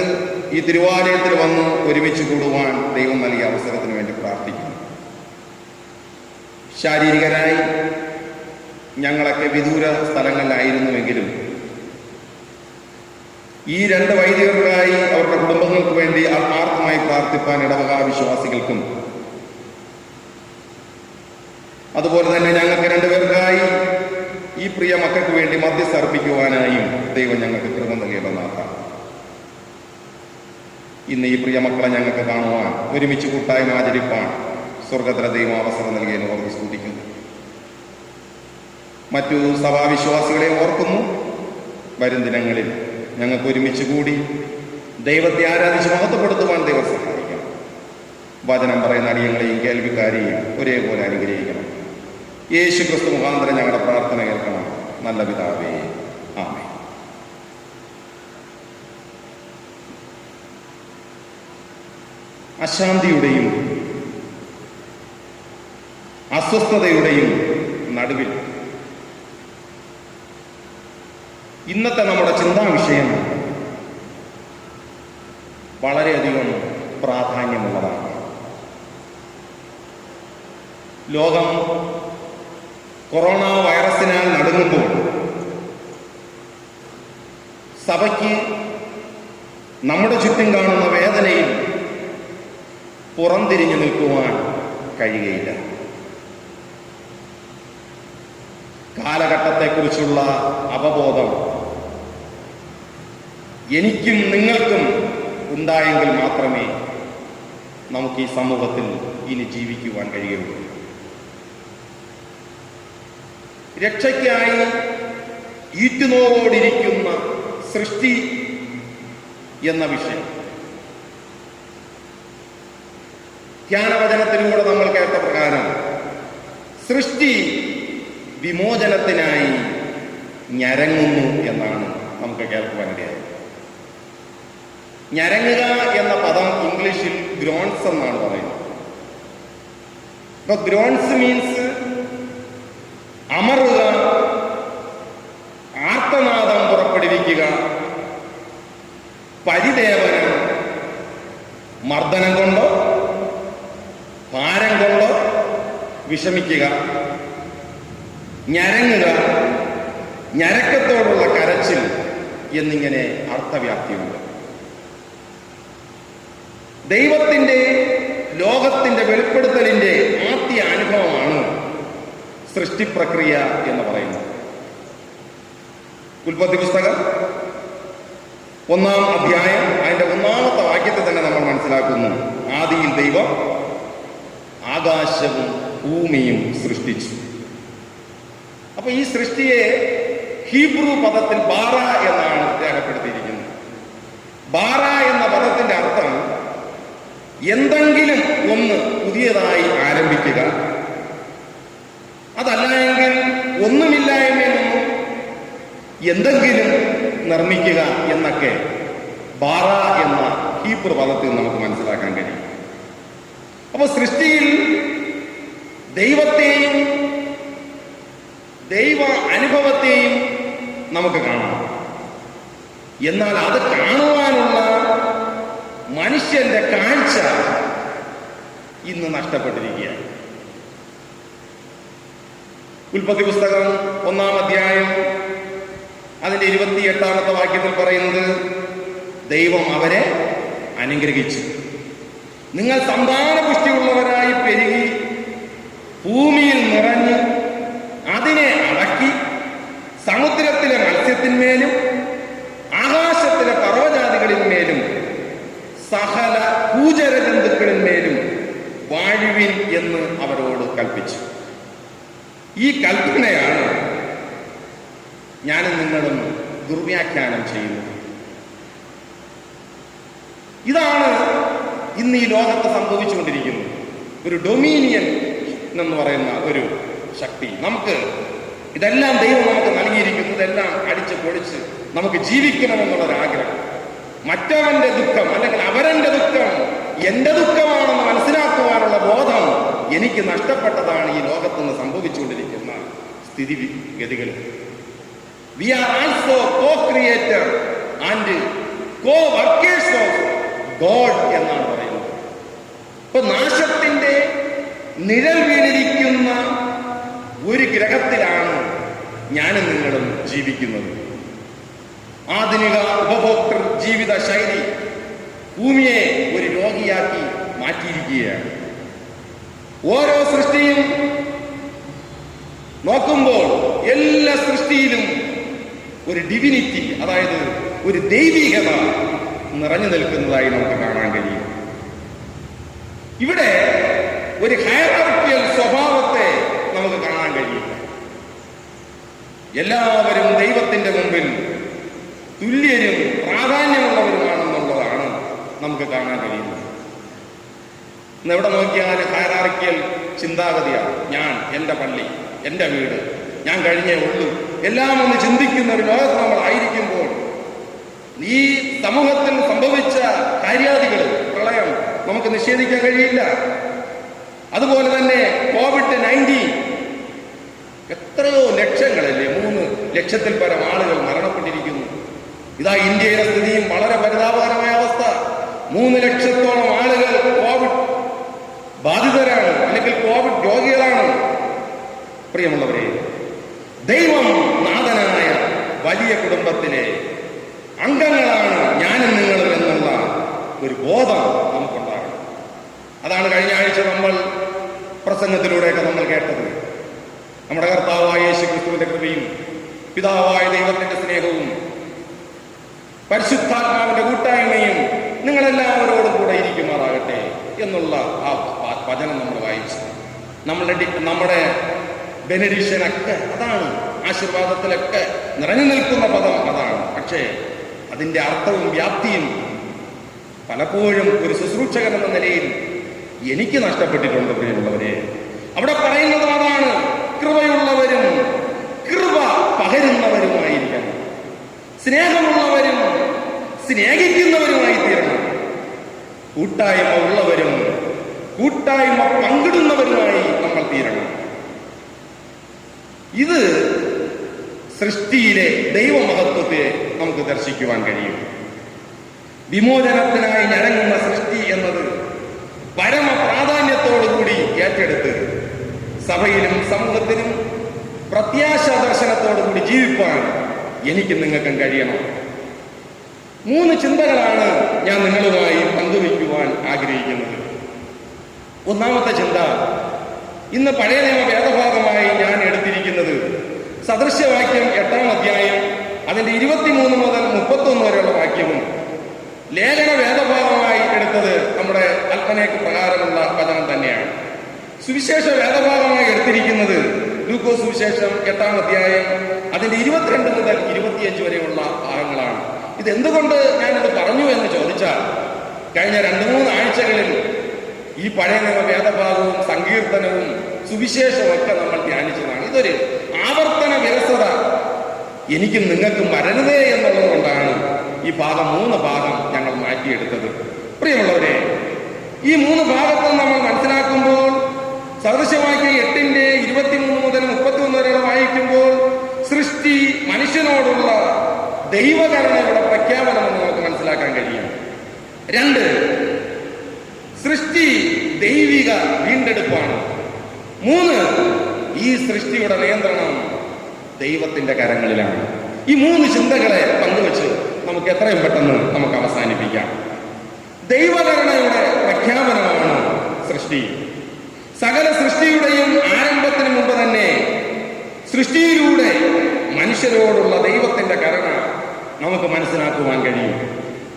ഈ തിരുവാലയത്തിൽ വന്ന് ഒരുമിച്ച് കൂടുവാൻ ദൈവം നൽകിയ അവസരത്തിന് വേണ്ടി പ്രാർത്ഥിക്കുന്നു. ശാരീരികരായി ഞങ്ങളൊക്കെ വിദൂര സ്ഥലങ്ങളിലായിരുന്നുവെങ്കിലും ഈ 2 വൈദികർക്കായി അവരുടെ കുടുംബങ്ങൾക്ക് വേണ്ടി ആത്മാർത്ഥമായി പ്രാർത്ഥിപ്പാൻ ഇടവക വിശ്വാസികൾക്കും അതുപോലെ തന്നെ ഞങ്ങൾക്ക് 2 പേർക്കായി ഈ പ്രിയ മക്കൾക്ക് വേണ്ടി മധ്യസ്ഥ അർപ്പിക്കുവാനായും ദൈവം ഞങ്ങൾക്ക് കൃപ നൽകിയതെന്നാക്കാം. ഇന്ന് ഈ പ്രിയ മക്കളെ ഞങ്ങൾക്ക് കാണുവാൻ ഒരുമിച്ച് കൂട്ടായ്മ ആചരിപ്പാൻ സ്വർഗത്തിലെ ദൈവം അവസരം നൽകിയതിന് ഓർത്ത് സ്തുതിക്കുന്നു. മറ്റു സഭാവിശ്വാസികളെ ഓർക്കുന്നു. വരും ദിനങ്ങളിൽ ഞങ്ങൾക്ക് ഒരുമിച്ച് കൂടി ദൈവത്തെ ആരാധിച്ച് മഹത്വപ്പെടുത്തുവാൻ ദൈവം സഹായിക്കണം. വചനം പറയുന്ന അടിയങ്ങളെയും കേൾവിക്കാരെയും ഒരേപോലെ അനുഗ്രഹിക്കണം. യേശു ക്രിസ്തു മുഖാന്തരം ഞങ്ങളുടെ പ്രാർത്ഥന കേൾക്കണം. നല്ല പിതാവേ, ആമേൻ. അശാന്തിയുടെയും അസ്വസ്ഥതയുടെയും നടുവിൽ ഇന്നത്തെ നമ്മുടെ ചിന്താ വിഷയം വളരെയധികം പ്രാധാന്യമുള്ളതാണ്. ലോകം കൊറോണ വൈറസിനാൽ നടുങ്ങുമ്പോൾ സഭയ്ക്ക് നമ്മുടെ ചുറ്റും കാണുന്ന വേദനയിൽ പുറംതിരിഞ്ഞു നിൽക്കുവാൻ കഴിയുകയില്ല. കാലഘട്ടത്തെക്കുറിച്ചുള്ള അവബോധം എനിക്കും നിങ്ങൾക്കും ഉണ്ടായെങ്കിൽ മാത്രമേ നമുക്ക് ഈ സമൂഹത്തിൽ ഇനി ജീവിക്കുവാൻ കഴിയുള്ളൂ. രക്ഷയ്ക്കായി ഈറ്റുനോവോടിരിക്കുന്ന സൃഷ്ടി എന്ന വിഷയം ധ്യാനവചനത്തിലൂടെ നമ്മൾ കേട്ട പ്രകാരം സൃഷ്ടി വിമോചനത്തിനായി ഞരങ്ങുന്നു എന്നാണ് നമുക്ക് കേൾക്കുവാനിടയായത്. ഞരങ്ങുക എന്ന പദം ഇംഗ്ലീഷിൽ ഗ്രോൺസ് എന്നാണ് പറയുന്നത്. അപ്പൊ ഗ്രോൺസ് മീൻസ് അമറുക, ആർത്തനാദം പുറപ്പെടുവിക്കുക, പരിദേവനം, മർദ്ദനം കൊണ്ടോ ഭാരം കൊണ്ടോ വിഷമിക്കുക, ഞരങ്ങുക, ഞരക്കത്തോടുള്ള കരച്ചിൽ എന്നിങ്ങനെ അർത്ഥവ്യാപ്തിയുണ്ട്. ദൈവത്തിൻ്റെ ലോകത്തിൻ്റെ വെളിപ്പെടുത്തലിൻ്റെ ആദ്യ അനുഭവമാണ് സൃഷ്ടിപ്രക്രിയ എന്ന് പറയുന്നത്. ഉൽപ്പത്തി പുസ്തകം 1-ാം അധ്യായം അതിൻ്റെ 1-ാമത്തെ വാക്യത്തെ തന്നെ നമ്മൾ മനസ്സിലാക്കുന്നു. ആദിയിൽ ദൈവം ആകാശവും ഭൂമിയും സൃഷ്ടിച്ചു. അപ്പൊ ഈ സൃഷ്ടിയെ ഹീബ്രു പദത്തിൽ ബാറ എന്നാണ് രേഖപ്പെടുത്തിയിരിക്കുന്നത്. ബാറ എന്ന പദത്തിന്റെ അർത്ഥം എന്തെങ്കിലും ഒന്ന് പുതിയതായി ആരംഭിക്കുക, അതല്ല എങ്കിൽ ഒന്നുമില്ലായ്മയിൽ നിന്നും എന്തെങ്കിലും നിർമ്മിക്കുക എന്നൊക്കെ ബാറ എന്ന ഹീബ്രു ഹീബ്രു പദത്തിൽ നമുക്ക് മനസ്സിലാക്കാൻ കഴിയും. അപ്പോൾ സൃഷ്ടിയിൽ ദൈവത്തെയും ദൈവ അനുഭവത്തെയും നമുക്ക് കാണാം. എന്നാൽ അത് കാണുവാനുള്ള മനുഷ്യന്റെ കാഴ്ച ഇന്ന് നഷ്ടപ്പെട്ടിരിക്കുകയാണ്. ഉൽപ്പത്തി പുസ്തകം 1-ാം അധ്യായം അതിന്റെ 28-ാമത്തെ വാക്യത്തിൽ പറയുന്നത്, ദൈവം അവരെ അനുഗ്രഹിച്ചു. നിങ്ങൾ സന്താനപുഷ്ടിയുള്ളവരായി പെരുകി ഭൂമിയിൽ നിറഞ്ഞ് അതിനെ അടക്കി സമുദ്രത്തിലെ മത്സ്യത്തിന്മേലും ആകാശത്തിലെ പർവ്വജാതികളിന്മേലും സകല ഭൂചര ജന്തുക്കളിന്മേലും വാഴുവിൻ എന്ന് അവരോട് കൽപ്പിച്ചു. ഈ കൽപ്പനയാണ് ഞാനും നിങ്ങളും ദുർവ്യാഖ്യാനം ചെയ്യുന്നത്. ഇതാണ് ഇന്ന് ഈ ലോകത്ത് സംഭവിച്ചുകൊണ്ടിരിക്കുന്നത്. ഒരു ഡൊമീനിയൻ എന്ന് പറയുന്ന ഒരു ശക്തി. നമുക്ക് ഇതെല്ലാം ദൈവം നമുക്ക് നൽകിയിരിക്കുന്നു. ഇതെല്ലാം അടിച്ച് പൊളിച്ച് നമുക്ക് ജീവിക്കണമെന്നുള്ളൊരാഗ്രഹം. മറ്റവന്റെ ദുഃഖം അല്ലെങ്കിൽ അവരന്റെ ദുഃഖം എന്റെ ദുഃഖമാണെന്ന് മനസ്സിലാക്കുവാനുള്ള ബോധം എനിക്ക് നഷ്ടപ്പെട്ടതാണ് ഈ ലോകത്തുനിന്ന് സംഭവിച്ചുകൊണ്ടിരിക്കുന്ന സ്ഥിതിഗതികൾ. We are also co-creator and co-workers of God എന്നാണ് പറയുന്നത്. ഇപ്പൊ നാശത്തിന്റെ നിഴൽ വീണിരിക്കുന്ന ഒരു ഗ്രഹത്തിലാണ് ഞാനും നിങ്ങളും ജീവിക്കുന്നത്. ആധുനിക ഉപഭോക്തൃ ജീവിത ശൈലി ഭൂമിയെ ഒരു രോഗിയാക്കി മാറ്റിയിരിക്കുകയാണ്. ഓരോ സൃഷ്ടിയും നോക്കുമ്പോൾ എല്ലാ സൃഷ്ടിയിലും ഒരു ഡിവിനിറ്റി, അതായത് ഒരു ദൈവികത നിറഞ്ഞു നിൽക്കുന്നതായി നമുക്ക് കാണാൻ കഴിയും. ഇവിടെ ഒരു ഹയറാർക്കിയൽ സ്വഭാവത്തെ നമുക്ക് കാണാൻ കഴിയും. എല്ലാവരും ദൈവത്തിന്റെ മുമ്പിൽ തുല്യരും പ്രാധാന്യമുള്ളവരുമാണെന്നുള്ളതാണ് നമുക്ക് കാണാൻ കഴിയുന്നത്. ഇന്ന് എവിടെ നോക്കിയാൽ ഹയറാർക്കിയൽ ചിന്താഗതിയാണ്. ഞാൻ, എൻ്റെ പള്ളി, എൻ്റെ വീട്, ഞാൻ കഴിഞ്ഞേ ഉള്ളൂ, എല്ലാം ഒന്ന് ചിന്തിക്കുന്ന ഒരു ലോകത്ത് നമ്മൾ ആയിരിക്കുമ്പോൾ ഈ സമൂഹത്തിൽ സംഭവിച്ച കാര്യാദികൾ, പ്രളയം നമുക്ക് നിഷേധിക്കാൻ കഴിയില്ല. അതുപോലെ തന്നെ COVID-19 എത്രയോ ലക്ഷങ്ങളല്ലേ, 3 ലക്ഷത്തിൽ പരം ആളുകൾ മരണപ്പെട്ടിരിക്കുന്നു. ഇതാ ഇന്ത്യയിലെ സ്ഥിതിയും വളരെ പരിതാപകരമായ അവസ്ഥ. 3 ലക്ഷത്തോളം ആളുകൾ കോവിഡ് ബാധിതരാണ്, അല്ലെങ്കിൽ കോവിഡ് രോഗികളാണ്. പ്രിയമുള്ളവരെ, ദൈവം നാഥനായ വലിയ കുടുംബത്തിലെ അംഗങ്ങളാണ് ഞാനും നിങ്ങളും എന്നുള്ള ഒരു ബോധം നമുക്കുണ്ടാകണം. അതാണ് കഴിഞ്ഞ ആഴ്ച നമ്മൾ പ്രസംഗത്തിലൂടെയൊക്കെ നമ്മൾ കേട്ടത്. നമ്മുടെ കർത്താവായ യേശു ക്രിസ്തുവിന്റെ കൃപയും പിതാവായ ദൈവത്തിന്റെ സ്നേഹവും പരിശുദ്ധാത്മാവിന്റെ കൂട്ടായ്മയും നിങ്ങളെല്ലാവരോടും കൂടെ ഇരിക്കുമാറാകട്ടെ എന്നുള്ള ആ വചനം നമ്മൾ വായിച്ചു. നമ്മുടെ ബെനഡിക്ഷനൊക്കെ അതാണ്, ആശീർവാദത്തിലൊക്കെ നിറഞ്ഞു നിൽക്കുന്ന പദം അതാണ്. പക്ഷേ അതിൻ്റെ അർത്ഥവും വ്യാപ്തിയും പലപ്പോഴും ഒരു ശുശ്രൂഷകൻ എന്ന നിലയിൽ എനിക്ക് നഷ്ടപ്പെട്ടിട്ടുണ്ട്. പ്രിയമുള്ളവരെ, അവിടെ പറയുന്നത് അതാണ്, കൃപയുള്ളവരും കൃപ പകരുന്നവരുമായിരിക്കണം, സ്നേഹമുള്ളവരും സ്നേഹിക്കുന്നവരുമായി തീരണം, കൂട്ടായ്മ ഉള്ളവരും കൂട്ടായ്മ പങ്കിടുന്നവരുമായി നമ്മൾ തീരണം. ഇത് സൃഷ്ടിയിലെ ദൈവമഹത്വത്തെ നമുക്ക് ദർശിക്കുവാൻ കഴിയും. വിമോചനത്തിനായി ഞരങ്ങുന്ന സൃഷ്ടി എന്നത് പരമ പ്രാധാന്യത്തോടുകൂടി ഏറ്റെടുത്ത് സഭയിലും സമൂഹത്തിലും പ്രത്യാശാ ദർശനത്തോടുകൂടി ജീവിപ്പാൻ എനിക്ക് നിങ്ങൾക്കും കഴിയണം. 3 ചിന്തകളാണ് ഞാൻ നിങ്ങളുമായി പങ്കുവയ്ക്കുവാൻ ആഗ്രഹിക്കുന്നത്. ഒന്നാമത്തെ ചിന്ത, ഇന്ന് പഴയ നിയമ വേദഭാഗമായി ഞാൻ എടുത്തിരിക്കുന്നത് സദൃശ്യവാക്യം 8-ാം അധ്യായം അതിന്റെ 23 മുതൽ 31 വരെയുള്ള വാക്യവും, ലേഖന വേദഭാഗമായി എടുത്തത് നമ്മുടെ കൽപ്പനയ്ക്ക് പ്രകാരമുള്ള വചനം തന്നെയാണ്. സുവിശേഷ വേദഭാഗമായി എടുത്തിരിക്കുന്നത് ലൂക്കോസ് സുവിശേഷം 8-ാം അധ്യായം അതിന്റെ 22 മുതൽ 25 വരെയുള്ള ഭാഗങ്ങളാണ്. ഇതെന്തുകൊണ്ട് ഞാനിത് പറഞ്ഞു എന്ന് ചോദിച്ചാൽ, കഴിഞ്ഞ 2-3 ആഴ്ചകളിൽ ഈ പഴയ നിയമ വേദഭാഗവും സങ്കീർത്തനവും സുവിശേഷവും ഒക്കെ നമ്മൾ ധ്യാനിച്ചതാണ്. ഇതൊരു ആവർത്തന വിരസത എനിക്കും നിങ്ങൾക്കും വരരുതേ എന്നുള്ളത് കൊണ്ടാണ് ഈ 3 ഭാഗം ഞങ്ങൾ മാറ്റിയെടുത്തത്. ഈ 3 ഭാഗത്തും നമ്മൾ മനസ്സിലാക്കുമ്പോൾ, സദൃശവാക്യം 8:23 മുതൽ 31 വരെ വായിക്കുമ്പോൾ സൃഷ്ടി മനുഷ്യനോടുള്ള ദൈവകരുണയുടെ പ്രഖ്യാപനമെന്ന് നമുക്ക് മനസ്സിലാക്കാൻ കഴിയും. 2, സൃഷ്ടി ദൈവിക വീണ്ടെടുപ്പാണ്. 3, ഈ സൃഷ്ടിയുടെ നിയന്ത്രണം ദൈവത്തിന്റെ കരങ്ങളിലാണ്. ഈ 3 ചിന്തകളെ പങ്കുവെച്ച് നമുക്ക് എത്രയും പെട്ടെന്ന് നമുക്ക് അവസാനിപ്പിക്കാം. ദൈവകരുണയുടെ പ്രഖ്യാപനമാണ് സൃഷ്ടി. സകല സൃഷ്ടിയുടെയും ആരംഭത്തിന് മുമ്പ് തന്നെ സൃഷ്ടിയിലൂടെ മനുഷ്യരോടുള്ള ദൈവത്തിന്റെ കരുണ നമുക്ക് മനസ്സിലാക്കുവാൻ കഴിയും.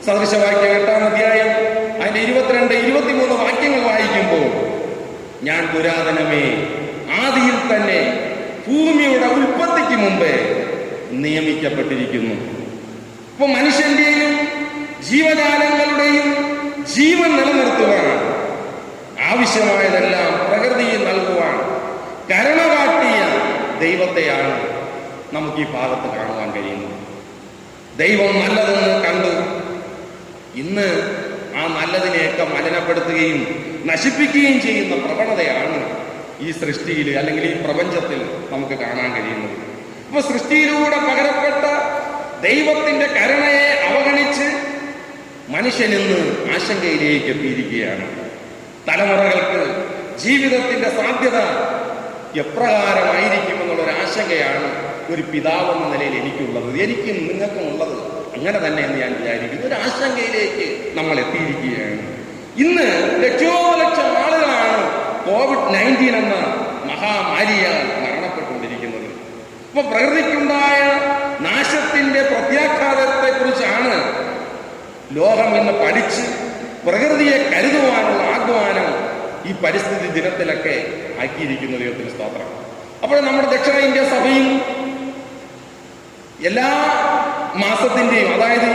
സദൃശവാക്യം 8-ാം അധ്യായം അതിന്റെ 22-23 വാക്യങ്ങൾ വായിക്കുമ്പോൾ, ഞാൻ പുരാതനമേ ആദിയിൽ തന്നെ ഭൂമിയുടെ ഉൽപ്പത്തിക്ക് മുമ്പേ നിയമിക്കപ്പെട്ടിരിക്കുന്നു. അപ്പൊ മനുഷ്യന്റെയും ജീവജാലങ്ങളുടെയും ജീവൻ നിലനിർത്തുവാൻ ആവശ്യമായതെല്ലാം പ്രകൃതിയിൽ നൽകുവാൻ കരുണ കാട്ടിയ ദൈവത്തെയാണ് നമുക്ക് ഈ ഭാഗത്ത് കാണുവാൻ കഴിയുന്നത്. ദൈവം നല്ലതെന്ന് കണ്ടു ഇന്ന് ആ നല്ലതിനെയൊക്കെ മലിനപ്പെടുത്തുകയും നശിപ്പിക്കുകയും ചെയ്യുന്ന പ്രവണതയാണ് ഈ സൃഷ്ടിയിൽ അല്ലെങ്കിൽ ഈ പ്രപഞ്ചത്തിൽ നമുക്ക് കാണാൻ കഴിയുന്നത്. അപ്പൊ സൃഷ്ടിയിലൂടെ പകരപ്പെട്ട ദൈവത്തിന്റെ കരുണയെ അവഗണിച്ച് മനുഷ്യൻ ഇന്ന് ആശങ്കയിലേക്ക് എത്തിയിരിക്കുകയാണ്. തലമുറകൾക്ക് ജീവിതത്തിന്റെ സാധ്യത എപ്രകാരമായിരിക്കുമെന്നുള്ളൊരു ആശങ്കയാണ് ഒരു പിതാവെന്ന നിലയിൽ എനിക്കുള്ളത്, എനിക്കും നിങ്ങൾക്കും ഉള്ളത് അങ്ങനെ തന്നെ എന്ന് ഞാൻ വിചാരിക്കുന്നു. ഒരു ആശങ്കയിലേക്ക് നമ്മൾ എത്തിയിരിക്കുകയാണ്. ഇന്ന് ലക്ഷോലക്ഷം ആളുകളാണ് COVID-19 എന്ന മഹാമാരിയാൽ മരണപ്പെട്ടുകൊണ്ടിരിക്കുന്നത്. അപ്പൊ പ്രകൃതിക്കുണ്ടായ നാശത്തിന്റെ പ്രത്യാഘാതത്തെ കുറിച്ചാണ് ലോകം ഇന്ന് പഠിച്ച് പ്രകൃതിയെ കരുതുവാനുള്ള ആഹ്വാനം ഈ പരിസ്ഥിതി ദിനത്തിലൊക്കെ ആക്കിയിരിക്കുന്ന ദൈവത്തിന് സ്തോത്രം. അപ്പോൾ നമ്മുടെ ദക്ഷിണ ഇന്ത്യ സഭയും എല്ലാ മാസത്തിന്റെയും, അതായത്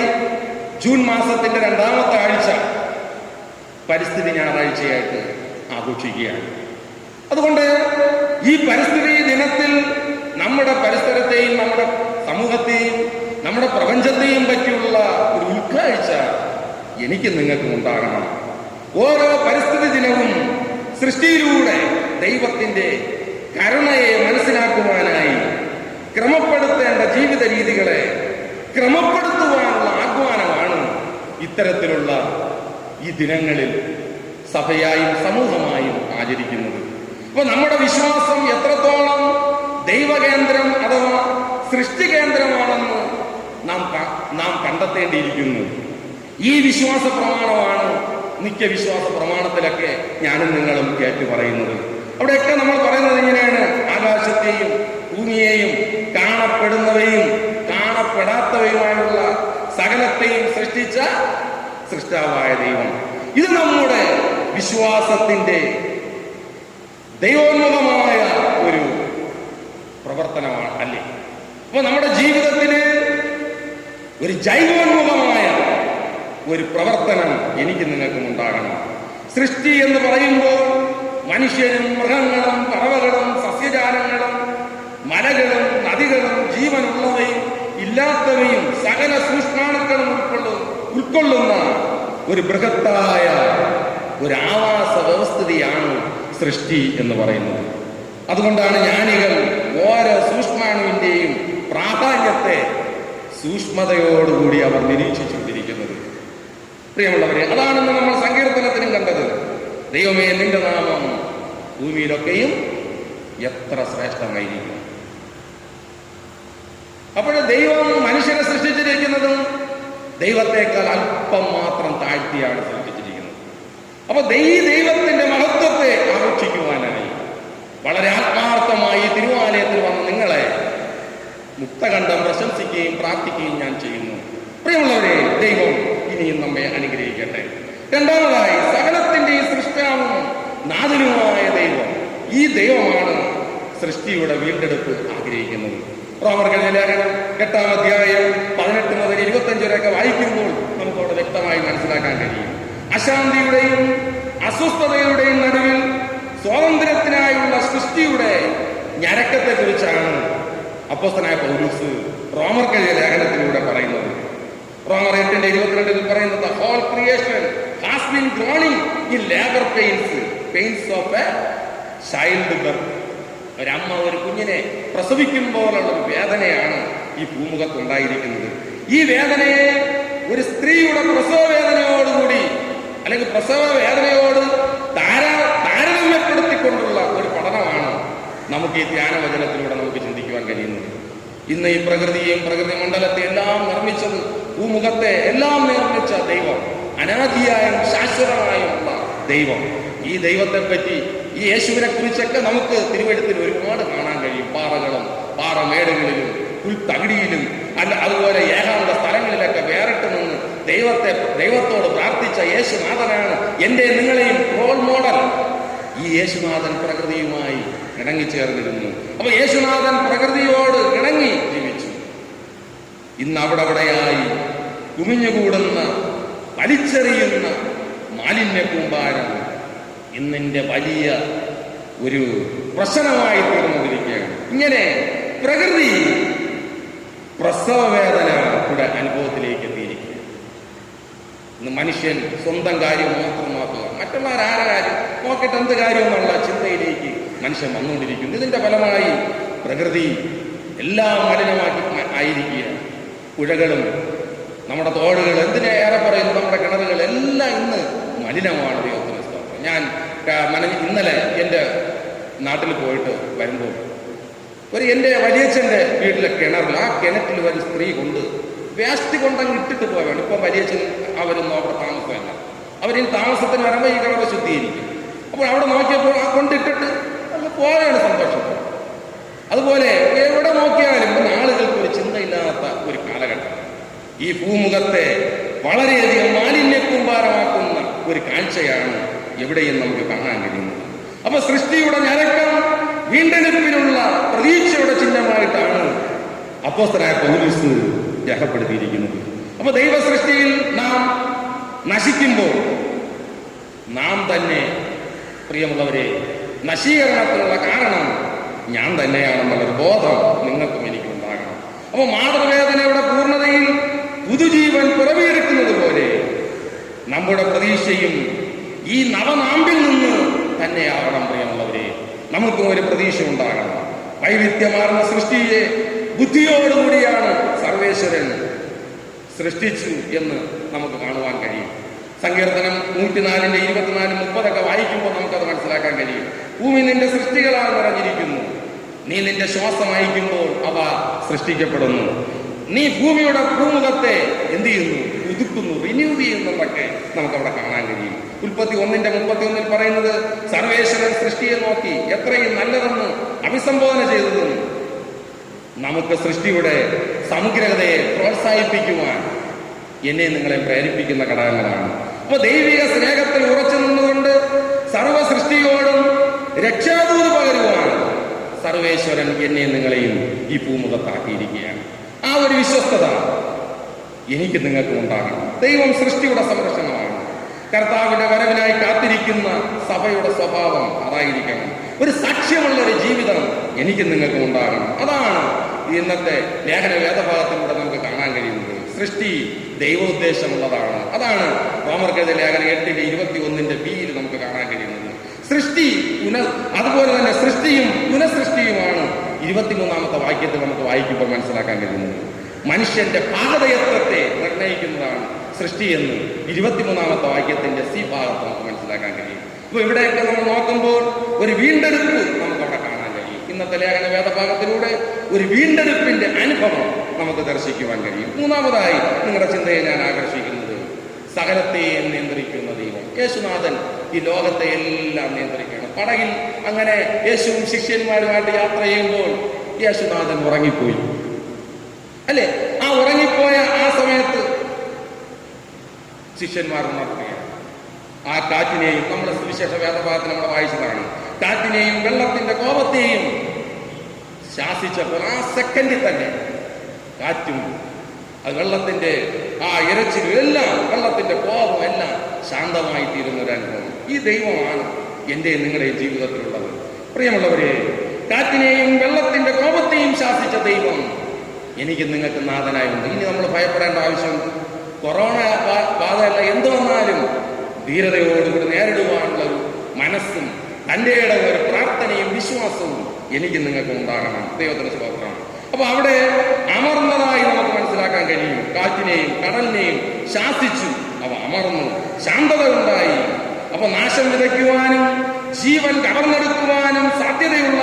ജൂൺ മാസത്തിന്റെ 2ാമത്തെ ആഴ്ച പരിസ്ഥിതി ഞായറാഴ്ചയായിട്ട് ആഘോഷിക്കുകയാണ്. അതുകൊണ്ട് ഈ പരിസ്ഥിതി ദിനത്തിൽ നമ്മുടെ പരിസരത്തെയും നമ്മുടെ സമൂഹത്തെയും നമ്മുടെ പ്രപഞ്ചത്തെയും പറ്റിയുള്ള ഒരു ഉൾക്കാഴ്ച എനിക്ക് നിങ്ങൾക്കും ഉണ്ടാകണം. ഓരോ പരിസ്ഥിതി ദിനവും സൃഷ്ടിയിലൂടെ ദൈവത്തിന്റെ കരുണയെ മനസ്സിലാക്കുവാനായി ക്രമപ്പെടുത്തേണ്ട ജീവിത രീതികളെ ക്രമപ്പെടുത്തുവാനുള്ള ആഹ്വാനമാണ് ഇത്തരത്തിലുള്ള ഈ ദിനങ്ങളിൽ സഭയായും സമൂഹമായും ആചരിക്കുന്നത്. അപ്പൊ നമ്മുടെ വിശ്വാസം എത്രത്തോളം ദൈവകേന്ദ്രം അഥവാ സൃഷ്ടി കേന്ദ്രമാണെന്ന് നാം കണ്ടെത്തേണ്ടിയിരിക്കുന്നു. ഈ വിശ്വാസ പ്രമാണമാണ് നിത്യവിശ്വാസ പ്രമാണത്തിലൊക്കെ ഞാനും നിങ്ങളും കേട്ടു പറയുന്നത്. അവിടെയൊക്കെ നമ്മൾ പറയുന്നത് ഇങ്ങനെയാണ്: ആകാശത്തെയും ഭൂമിയെയും കാണപ്പെടുന്നവയും കാണപ്പെടാത്തവയുമായുള്ള സകലത്തെയും സൃഷ്ടിച്ച സൃഷ്ടാവായ ദൈവം. ഇത് നമ്മുടെ വിശ്വാസത്തിന്റെ ദൈവോന്മുഖമായ ഒരു പ്രവർത്തനമാണ് അല്ലേ? അപ്പൊ നമ്മുടെ ജീവിതത്തിന് ഒരു ജൈവോന്മുഖമായ ഒരു പ്രവർത്തനം എനിക്ക് നിങ്ങൾക്കും ഉണ്ടാകണം. സൃഷ്ടി എന്ന് പറയുമ്പോൾ മനുഷ്യരും മൃഗങ്ങളും പറവകളും സസ്യജാലങ്ങളും മലകളും നദികളും ജീവനുള്ളവയും ഇല്ലാത്തവയും സകല സൂക്ഷ്മാണുക്കളും ഉൾക്കൊള്ളുന്ന ഒരു ബൃഹത്തായ ഒരു ആവാസ വ്യവസ്ഥിതിയാണ് സൃഷ്ടി എന്ന് പറയുന്നത്. അതുകൊണ്ടാണ് ജ്ഞാനികൾ ഓരോ സൂക്ഷ്മാണുവിന്റെയും പ്രാധാന്യത്തെ സൂക്ഷ്മതയോടുകൂടി അവർ നിരീക്ഷിച്ചുകൊണ്ടിരിക്കുന്നത്. പ്രിയമുള്ളവരെ, അതാണെന്ന് നമ്മൾ സങ്കീർത്തനത്തിനും കണ്ടത്. ദൈവമേ, നിന്റെ നാമം ഭൂമിയിലൊക്കെയും എത്ര ശ്രേഷ്ഠമായിരിക്കും. അപ്പോൾ ദൈവം മനുഷ്യനെ സൃഷ്ടിച്ചിരിക്കുന്നതും ദൈവത്തെക്കാൾ അല്പം മാത്രം താഴ്ത്തിയാണ് സൃഷ്ടിച്ചിരിക്കുന്നത്. അപ്പൊ ദൈവത്തിന്റെ മഹത്വത്തെ ആഘോഷിക്കുവാനായി വളരെ ആത്മാർത്ഥമായി തിരുവാലയത്തിൽ വന്ന നിങ്ങളെ മുക്തകണ്ഠം പ്രശംസിക്കുകയും പ്രാർത്ഥിക്കുകയും ഞാൻ ചെയ്യുന്നു. പ്രിയമുള്ളവരെ, ദൈവം ഇനിയും നമ്മെ അനുഗ്രഹിക്കട്ടെ. രണ്ടാമതായി, സകലത്തിന്റെ സൃഷ്ടാവും നാഥനുമായ ദൈവം, ഈ ദൈവമാണ് സൃഷ്ടിയുടെ വീണ്ടെടുപ്പ് ആഗ്രഹിക്കുന്നത്. റോമർക്കെഴുതിയ ലേഖനം 8-ാം അധ്യായം 18 മുതൽ 25 വരെയൊക്കെ വായിക്കുമ്പോൾ നമുക്കവിടെ വ്യക്തമായി മനസ്സിലാക്കാൻ കഴിയും. അശാന്തിയുടെയും അസ്വസ്ഥതയുടെയും നടുവിൽ സ്വാതന്ത്ര്യത്തിനായുള്ള സൃഷ്ടിയുടെ ഞരക്കത്തെ കുറിച്ചാണ് അപ്പോസ്തലനായ പൗലോസ് റോമർക്കെഴുതിയ ലേഖനത്തിലൂടെ പറയുന്നത്. റോമർ 8:22 പറയുന്നത്, whole creation has been groaning in labour pains of a childbirth. ഒരമ്മ ഒരു കുഞ്ഞിനെ പ്രസവിക്കുമ്പോഴുള്ള ഒരു വേദനയാണ് ഈ ഭൂമുഖത്തുണ്ടായിരിക്കുന്നത്. ഈ വേദനയെ ഒരു സ്ത്രീയുടെ പ്രസവ വേദനയോടുകൂടി അല്ലെങ്കിൽ പ്രസവ വേദനയോട് താരതമ്യപ്പെടുത്തിക്കൊണ്ടുള്ള ഒരു പഠനമാണ് നമുക്ക് ഈ ധ്യാനവചനത്തിലൂടെ നമുക്ക് ചിന്തിക്കുവാൻ കഴിയുന്നത്. ഇന്ന് ഈ പ്രകൃതിയെയും പ്രകൃതി മണ്ഡലത്തെ എല്ലാം നിർമ്മിച്ചത്, ഭൂമുഖത്തെ എല്ലാം നിർമ്മിച്ച ദൈവം, അനാദിയായും ശാശ്വതമായുള്ള ദൈവം. ഈ ദൈവത്തെ പറ്റി, ഈ യേശുവിനെ കുറിച്ചൊക്കെ നമുക്ക് തിരുവെഴുത്തിൽ ഒരുപാട് കാണാൻ കഴിയും. പാറകളും പാറമേടുകളിലും പുൽത്തകിടിയിലും അതുപോലെ ഏകാന്ത സ്ഥലങ്ങളിലൊക്കെ വേറിട്ട് നിന്ന് ദൈവത്തോട് പ്രാർത്ഥിച്ച യേശുനാഥനാണ് എൻ്റെ നിങ്ങളെയും റോൾ മോഡൽ. ഈ യേശുനാഥൻ പ്രകൃതിയുമായി ഇണങ്ങിച്ചേർന്നിരുന്നു. അപ്പൊ യേശുനാഥൻ പ്രകൃതിയോട് ഇണങ്ങി ജീവിച്ചു. ഇന്ന് അവിടെയായി കുമിഞ്ഞുകൂടുന്ന വലിച്ചെറിയുന്ന മാലിന്യ കൂമ്പാരം ഇന്നിന്റെ വലിയ ഒരു പ്രശ്നമായി തീർന്നുകൊണ്ടിരിക്കുകയാണ്. ഇങ്ങനെ പ്രകൃതി പ്രസവവേദനയുടെ അനുഭവത്തിലേക്ക് എത്തിയിരിക്കുക. ഇന്ന് മനുഷ്യൻ സ്വന്തം കാര്യം മാത്രം നോക്കുക, മറ്റുള്ളവരാരുടെ കാര്യം നോക്കിയിട്ട് എന്ത് കാര്യമെന്നുള്ള ചിന്തയിലേക്ക് മനുഷ്യൻ വന്നുകൊണ്ടിരിക്കുന്നു. ഇതിന്റെ ഫലമായി പ്രകൃതി എല്ലാം മലിനമാക്കി ആയിരിക്കുകയാണ്. പുഴകളും നമ്മുടെ തോടുകൾ, എന്തിനേറെ പറയുന്നു നമ്മുടെ കിണറുകൾ എല്ലാം ഇന്ന് മലിനമാണ്. ദൈവത്തിന് സ്തോത്രം. ഞാൻ ഇന്നലെ എൻ്റെ നാട്ടിൽ പോയിട്ട് വരുമ്പോൾ എൻ്റെ വലിയച്ഛൻ്റെ വീട്ടിലെ കിണറിൽ, ആ കിണറ്റിൽ ഒരു സ്ത്രീ കൊണ്ട് വേസ്റ്റ് കൊണ്ടങ്ങ് ഇട്ടിട്ട് പോവുകയാണ്. ഇപ്പം വലിയച്ഛൻ അവരൊന്നും അവിടെ താമസമല്ല, അവരിനി താമസത്തിന് വരുമ്പോൾ ഈ കിണറ് ശുദ്ധീകരിക്കും. അപ്പോൾ അവിടെ നോക്കിയപ്പോൾ ആ കൊണ്ടിട്ടിട്ട് അങ്ങ് പോവുകയാണ് സന്തോഷം. അതുപോലെ എവിടെ നോക്കിയാലും ഇന്ന് ആളുകൾക്ക് ഒരു ചിന്തയില്ലാത്ത ഒരു കാലഘട്ടം. ഈ ഭൂമുഖത്തെ വളരെയധികം മാലിന്യക്കൂമ്പാരമാക്കുന്ന ഒരു കാഴ്ചയാണ് എവിടെയും നമുക്ക് കാണാൻ കഴിയുന്നത്. അപ്പൊ സൃഷ്ടിയുടെ ഞരക്കം വീണ്ടെടുപ്പിനുള്ള പ്രതീക്ഷയുടെ ചിഹ്നമായിട്ടാണ് അപ്പോസ്തലനായ പൗലോസ് രേഖപ്പെടുത്തിയിരിക്കുന്നത്. അപ്പൊ ദൈവ സൃഷ്ടിയിൽ നാം നശിക്കുമ്പോൾ നാം തന്നെ, പ്രിയമുള്ളവരെ, നശീകരണത്തിനുള്ള കാരണം ഞാൻ തന്നെയാണെന്നുള്ളൊരു ബോധം നിങ്ങൾക്കും എനിക്കും ഉണ്ടാകണം. അപ്പൊ മാതൃവേദനയുടെ പൂർണ്ണതയിൽ പുതുജീവൻ പിറവിയെടുക്കുന്നത് പോലെ നമ്മുടെ പ്രതീക്ഷയും ഈ നവനാമ്പിൽ നിന്ന് തന്നെയാവണം. പ്രിയമുള്ളവരെ, നമുക്കും ഒരു പ്രതീക്ഷ ഉണ്ടാകണം. വൈവിധ്യമാർന്ന സൃഷ്ടിയെ ബുദ്ധിയോടുകൂടിയാണ് സർവേശ്വരൻ സൃഷ്ടിച്ചു എന്ന് നമുക്ക് കാണുവാൻ കഴിയും. സങ്കീർത്തനം 104 24 30 വായിക്കുമ്പോൾ നമുക്കത് മനസ്സിലാക്കാൻ കഴിയും. ഭൂമി നിന്റെ സൃഷ്ടികളാൽ നിറഞ്ഞിരിക്കുന്നു, നീ നിന്റെ ശ്വാസം അയക്കുമ്പോൾ അവ സൃഷ്ടിക്കപ്പെടുന്നു. നീ ഭൂമിയുടെ ഭൂമുഖത്തെ എന്ത് ചെയ്യുന്നു? പുതുക്കുന്നു, റിന്യൂ ചെയ്യുന്നതൊക്കെ നമുക്കവിടെ കാണാൻ കഴിയും. ഉൽപ്പത്തി 1:31 പറയുന്നത് സർവേശ്വരൻ സൃഷ്ടിയെ നോക്കി എത്രയും നല്ലതെന്ന് അഭിസംബോധന ചെയ്തതെന്ന് നമുക്ക് സൃഷ്ടിയുടെ സമഗ്രതയെ പ്രോത്സാഹിപ്പിക്കുവാൻ എന്നെ നിങ്ങളെ പ്രേരിപ്പിക്കുന്ന ഘടകങ്ങളാണ്. അപ്പൊ ദൈവിക സ്നേഹത്തിൽ ഉറച്ചു നിന്നുകൊണ്ട് സർവ സൃഷ്ടിയോടും രക്ഷാദൂത് പകരുവാൻ സർവേശ്വരൻ എന്നെ നിങ്ങളെയും ഈ ഭൂമുഖത്താക്കിയിരിക്കുകയാണ്. ആ ഒരു വിശ്വസ്തത എനിക്ക് നിങ്ങൾക്ക് ഉണ്ടാകണം. ദൈവം സൃഷ്ടിയുടെ സംരക്ഷണമാണ്. കർത്താവിന്റെ വരവിനായി കാത്തിരിക്കുന്ന സഭയുടെ സ്വഭാവം അതായിരിക്കണം. ഒരു സാക്ഷ്യമുള്ള ഒരു ജീവിതം എനിക്ക് നിങ്ങൾക്ക് ഉണ്ടാകണം. അതാണ് ഇന്നത്തെ ലേഖന വേദഭാഗത്തിലൂടെ നമുക്ക് കാണാൻ കഴിയുന്നത്. സൃഷ്ടി ദൈവോദ്ദേശമുള്ളതാണ്. അതാണ് റോമർക്കെഴുതിയ ലേഖനം 8:21 നമുക്ക് കാണാൻ കഴിയുന്നത്. സൃഷ്ടി അതുപോലെ തന്നെ സൃഷ്ടിയും പുനഃസൃഷ്ടിയുമാണ് 23 വാക്യത്തിൽ നമുക്ക് വായിക്കുമ്പോൾ മനസ്സിലാക്കാൻ കഴിയുന്നത്. മനുഷ്യന്റെ പാകതയത്വത്തെ നിർണ്ണയിക്കുന്നതാണ് സൃഷ്ടി എന്ന് 23 വാക്യത്തിന്റെ സി ഭാഗത്ത് നമുക്ക് മനസ്സിലാക്കാൻ കഴിയും. അപ്പൊ ഇവിടെയൊക്കെ നമ്മൾ നോക്കുമ്പോൾ ഒരു വീണ്ടെടുപ്പ് നമുക്ക് അവിടെ കാണാൻ കഴിയും. ഇന്നത്തെ ലേഖന വേദഭാഗത്തിലൂടെ ഒരു വീണ്ടെടുപ്പിന്റെ അനുഭവം നമുക്ക് ദർശിക്കുവാൻ കഴിയും. മൂന്നാമതായി നിങ്ങളുടെ ചിന്തയെ ഞാൻ ആകർഷിക്കുന്നത് സകലത്തെയും നിയന്ത്രിക്കുന്ന ദൈവം. യേശുനാഥൻ ഈ ലോകത്തെ എല്ലാം നിയന്ത്രിക്കണം. പടകിൽ അങ്ങനെ യേശുവും ശിഷ്യന്മാരുമായിട്ട് യാത്ര ചെയ്യുമ്പോൾ യേശുനാഥൻ ഉറങ്ങിപ്പോയി, അല്ലെ? ആ ഉറങ്ങിപ്പോയ ആ സമയത്ത് ശിഷ്യന്മാർ ഉണർത്തുകയാണ്. ആ കാറ്റിനെയും നമ്മുടെ സുവിശേഷ വേദഭാഗത്തിൽ നമ്മൾ വായിച്ചതാണ്. കാറ്റിനെയും വെള്ളത്തിന്റെ കോപത്തെയും ശാസിച്ചപ്പോൾ ആ സെക്കൻഡിൽ തന്നെ കാറ്റും അത് വെള്ളത്തിന്റെ ആ ഇരച്ചിലും എല്ലാം വെള്ളത്തിന്റെ കോപം എല്ലാം ശാന്തമായി തീരുന്ന ഒരു അനുഭവം. ഈ ദൈവമാണ് എൻ്റെ നിങ്ങളുടെ ജീവിതത്തിലുള്ളത്. പ്രിയമുള്ളവരെ, കാറ്റിനെയും വെള്ളത്തിന്റെ കോപത്തെയും ശാസിച്ച ദൈവം എനിക്ക് നിങ്ങൾക്ക് നാഥനായുണ്ട്. ഇനി നമ്മൾ ഭയപ്പെടേണ്ട ആവശ്യം കൊറോണ ബാധയല്ല, എന്ത് വന്നാലും ധീരതയോടുകൂടി നേരിടുവാനുള്ള ഒരു മനസ്സും തൻ്റെ ഒരു പ്രാർത്ഥനയും വിശ്വാസവും എനിക്ക് നിങ്ങൾക്ക് ഉണ്ടാകണം. ദൈവത്തിന് സ്തോത്രം. അപ്പൊ അവിടെ അമർന്നതായി നമുക്ക് മനസ്സിലാക്കാൻ കഴിയും. കാറ്റിനെയും കടലിനെയും ശാസിച്ചു, അവ അമർന്നു, ശാന്തത ഉണ്ടായി. അപ്പൊ നാശം വിതയ്ക്കുവാനും ജീവൻ കവർന്നെടുക്കുവാനും സാധ്യതയുള്ള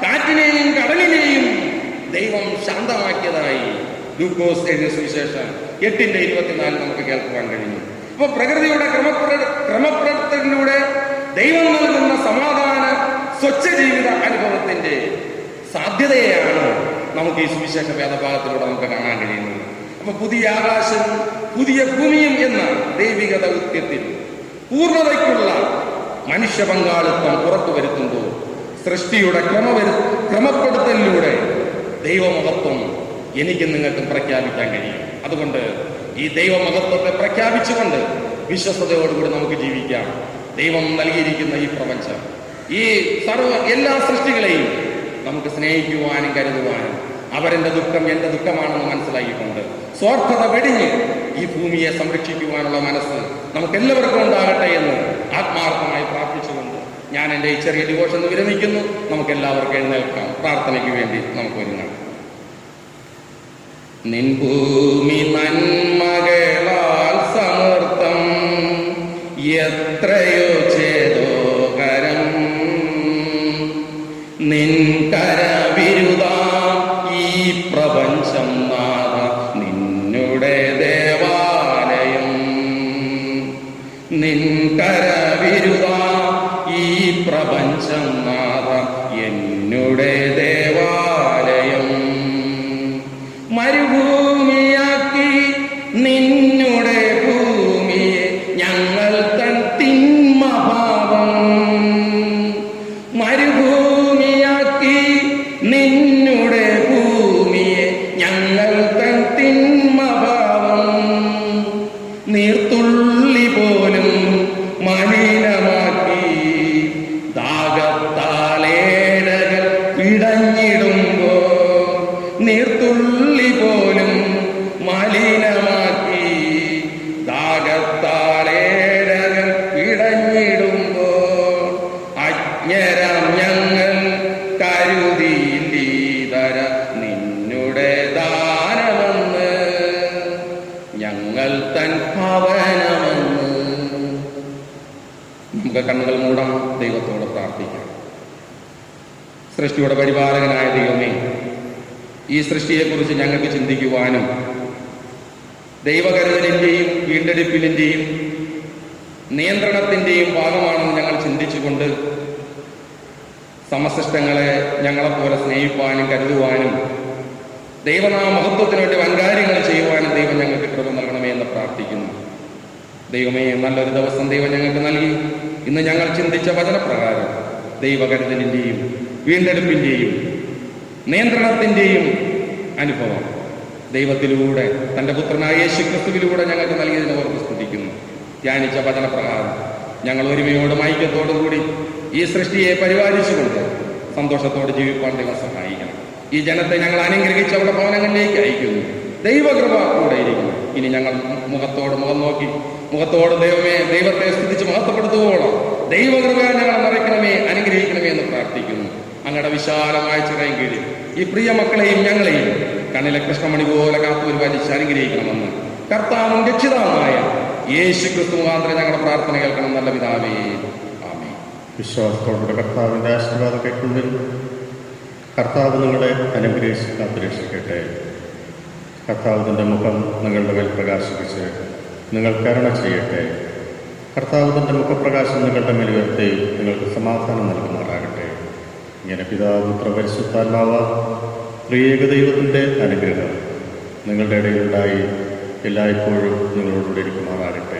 കാറ്റിനെയും കടലിനെയും ദൈവം ശാന്തമാക്കിയതായി ലൂക്കോസ് എഴുതിയ സുവിശേഷം 8:24 നമുക്ക് കേൾക്കുവാൻ കഴിഞ്ഞു. അപ്പൊ പ്രകൃതിയുടെ ക്രമപ്രവർത്തനത്തിലൂടെ ദൈവം നൽകുന്ന സമാധാന സ്വച്ഛ ജീവിത അനുഭവത്തിന്റെ സാധ്യതയാണ് നമുക്ക് ഈ സുവിശേഷ വേദഭാഗത്തിലൂടെ നമുക്ക് കാണാൻ കഴിയുന്നത്. അപ്പൊ പുതിയ ആകാശവും പുതിയ ഭൂമിയും എന്ന ദൈവിക ദൗത്യത്തിൽ പൂർണ്ണതയ്ക്കുള്ള മനുഷ്യ പങ്കാളിത്തം ഉറപ്പുവരുത്തുമ്പോൾ സൃഷ്ടിയുടെ ക്രമപ്പെടുത്തലിലൂടെ ദൈവമഹത്വം എനിക്ക് നിങ്ങൾക്കും പ്രഖ്യാപിക്കാൻ കഴിയും. അതുകൊണ്ട് ഈ ദൈവമഹത്വത്തെ പ്രഖ്യാപിച്ചുകൊണ്ട് വിശ്വസ്തയോടുകൂടി നമുക്ക് ജീവിക്കാം. ദൈവം നൽകിയിരിക്കുന്ന ഈ പ്രപഞ്ചം, ഈ എല്ലാ സൃഷ്ടികളെയും നമുക്ക് സ്നേഹിക്കുവാനും കരുതുവാനും അവരെന്റെ ദുഃഖം എന്റെ ദുഃഖമാണെന്ന് മനസ്സിലാക്കിക്കൊണ്ട് സ്വാർത്ഥത വെടിഞ്ഞ് ഈ ഭൂമിയെ സംരക്ഷിക്കുവാനുള്ള മനസ്സ് നമുക്ക് എല്ലാവർക്കും ഉണ്ടാകട്ടെ എന്ന് ആത്മാർത്ഥമായി പ്രാർത്ഥിച്ചുകൊണ്ട് ഞാൻ എൻ്റെ ഈ ചെറിയ ഡിവോഷൻ വിരമിക്കുന്നു. നമുക്ക് എല്ലാവർക്കും എഴുന്നേൽക്കാം. പ്രാർത്ഥനയ്ക്ക് വേണ്ടി നമുക്ക് ഒരുങ്ങാം. നിൻ ഭൂമി നന്മകളാൽ സമർത്ഥം, എത്രയോ ചേതോകരം, നിൻ കരവിരുതാം ഈ പ്രപഞ്ചം നാഥ നിന്നുടെ ദേവാലയം, നിൻ കരവിരുതാം ഈ പ്രപഞ്ചം നാഥ എന്നുടെ ദേവാലയം. മരുഭൂമിയാക്കി നിന്നുടെ ഭൂമിയെ ഞങ്ങൾ തൻ തിന്മഭാവം, മരുഭൂമിയാക്കി നിന്നുടെ ഭൂമിയെ ഞങ്ങൾ തൻ തിന്മഭാവം, നീർത്തുള്ളി പോലും മലിനമാക്കി ദാഹത്താലേടകൾ പിടഞ്ഞിടുമ്പോ, നീർത്തുള്ളി പോലും മലിനമാക്കി ദാഹത്താലേടകൾ പിടഞ്ഞിടുമ്പോ അജ്ഞരാം ഞങ്ങൾ കരുതിയില്ലീതര നിന്നുടെ ദാനമെന്ന്, ഞങ്ങൾ തൻ ഭവനമെന്ന്. നമുക്ക് കണ്ണുകൾ മൂടാം, ദൈവത്തോട് പ്രാർത്ഥിക്കാം. സൃഷ്ടിയുടെ പരിപാലകനായ ദൈവമേ, ഈ സൃഷ്ടിയെക്കുറിച്ച് ഞങ്ങൾക്ക് ചിന്തിക്കുവാനും ദൈവകരുതലിൻ്റെയും വീണ്ടെടുപ്പിലിൻ്റെയും നിയന്ത്രണത്തിൻ്റെയും ഭാഗമാണെന്ന് ഞങ്ങൾ ചിന്തിച്ചുകൊണ്ട് സമസൃഷ്ടങ്ങളെ ഞങ്ങളെപ്പോലെ സ്നേഹിപ്പാനും കരുതുവാനും ദൈവനാമ മഹത്വത്തിന് വേണ്ടി വൻകാര്യങ്ങൾ ചെയ്യുവാനും ദൈവം ഞങ്ങൾക്ക് കൃപ നൽകണമേ എന്ന് പ്രാർത്ഥിക്കുന്നു. ദൈവമേ, നല്ലൊരു ദിവസം ദൈവം ഞങ്ങൾക്ക് നൽകി. ഇന്ന് ഞങ്ങൾ ചിന്തിച്ച വചനപ്രകാരം ദൈവകരുതലിൻ്റെയും വീണ്ടെടുപ്പിൻ്റെയും നിയന്ത്രണത്തിൻ്റെയും അനുഭവം ദൈവത്തിലൂടെ തൻ്റെ പുത്രനായ യേശു ക്രിസ്തുവിലൂടെ ഞങ്ങൾക്ക് നൽകിയതിനെ ഓർത്ത് സ്തുതിക്കുന്നു. ധ്യാനിച്ച വചനപ്രകാരം ഞങ്ങൾ ഒരുമയോടും ഐക്യത്തോടും കൂടി ഈ സൃഷ്ടിയെ പരിപാലിച്ചുകൊണ്ട് സന്തോഷത്തോടെ ജീവിപ്പാൻ ദൈവം സഹായിക്കണം. ഈ ജനത്തെ ഞങ്ങൾ അനുഗ്രഹിച്ച് അവരുടെ ഭവനങ്ങളിലേക്ക് അയക്കുന്നു. ദൈവകൃപ കൂടെ ഇരിക്കുന്നു. ഇനി ഞങ്ങൾ മുഖത്തോട് മുഖം നോക്കി മുഖത്തോട് ദൈവത്തെ സ്തുതിച്ച് മഹത്വപ്പെടുത്തുവോളം ദൈവകൃപ ഞങ്ങളെ നിറയ്ക്കണമേ, അനുഗ്രഹിക്കണമേ എന്ന് പ്രാർത്ഥിക്കുന്നു. അങ്ങയുടെ വിശാലമായ ചിറയും കീഴിൽ ഈ പ്രിയ മക്കളെയും ഞങ്ങളെയും കണ്ണിലെ കൃഷ്ണമണി പോലെ കാത്തൂർ വലിച്ച് അനുഗ്രഹിക്കണമെന്ന് കർത്താവും രക്ഷിതാവുമായ യേശു ക്രിസ്തു മുഖാന്തരം ഞങ്ങളുടെ പ്രാർത്ഥന കേൾക്കണം. നല്ല പിതാവേ, ആമേൻ. വിശ്വാസത്തോടുകൂടെ കർത്താവിൻ്റെ ആശീർവാദം കൈക്കൊള്ളിൽ കർത്താവ് നിങ്ങളെ അനുഗ്രഹിച്ച് കാത്തുരക്ഷിക്കട്ടെ. കർത്താവിൻ്റെ മുഖം നിങ്ങളുടെ മേൽ പ്രകാശിപ്പിച്ച് നിങ്ങൾ കരുണ ചെയ്യട്ടെ. കർത്താവിൻ്റെ മുഖപ്രകാശം നിങ്ങളുടെ മേൽ ഉയർത്തി നിങ്ങൾക്ക് സമാധാനം നൽകുമാറാകട്ടെ. ഇങ്ങനെ പിതാവ് പുത്ര പരിശുദ്ധാത്മാവ ത്രിയേക ദൈവത്തിൻ്റെ അനുഗ്രഹം നിങ്ങളുടെ ഇടയിലുണ്ടായി എല്ലായ്പ്പോഴും നിങ്ങളോടുകൂടി ഇരിക്കുമാറാകട്ടെ.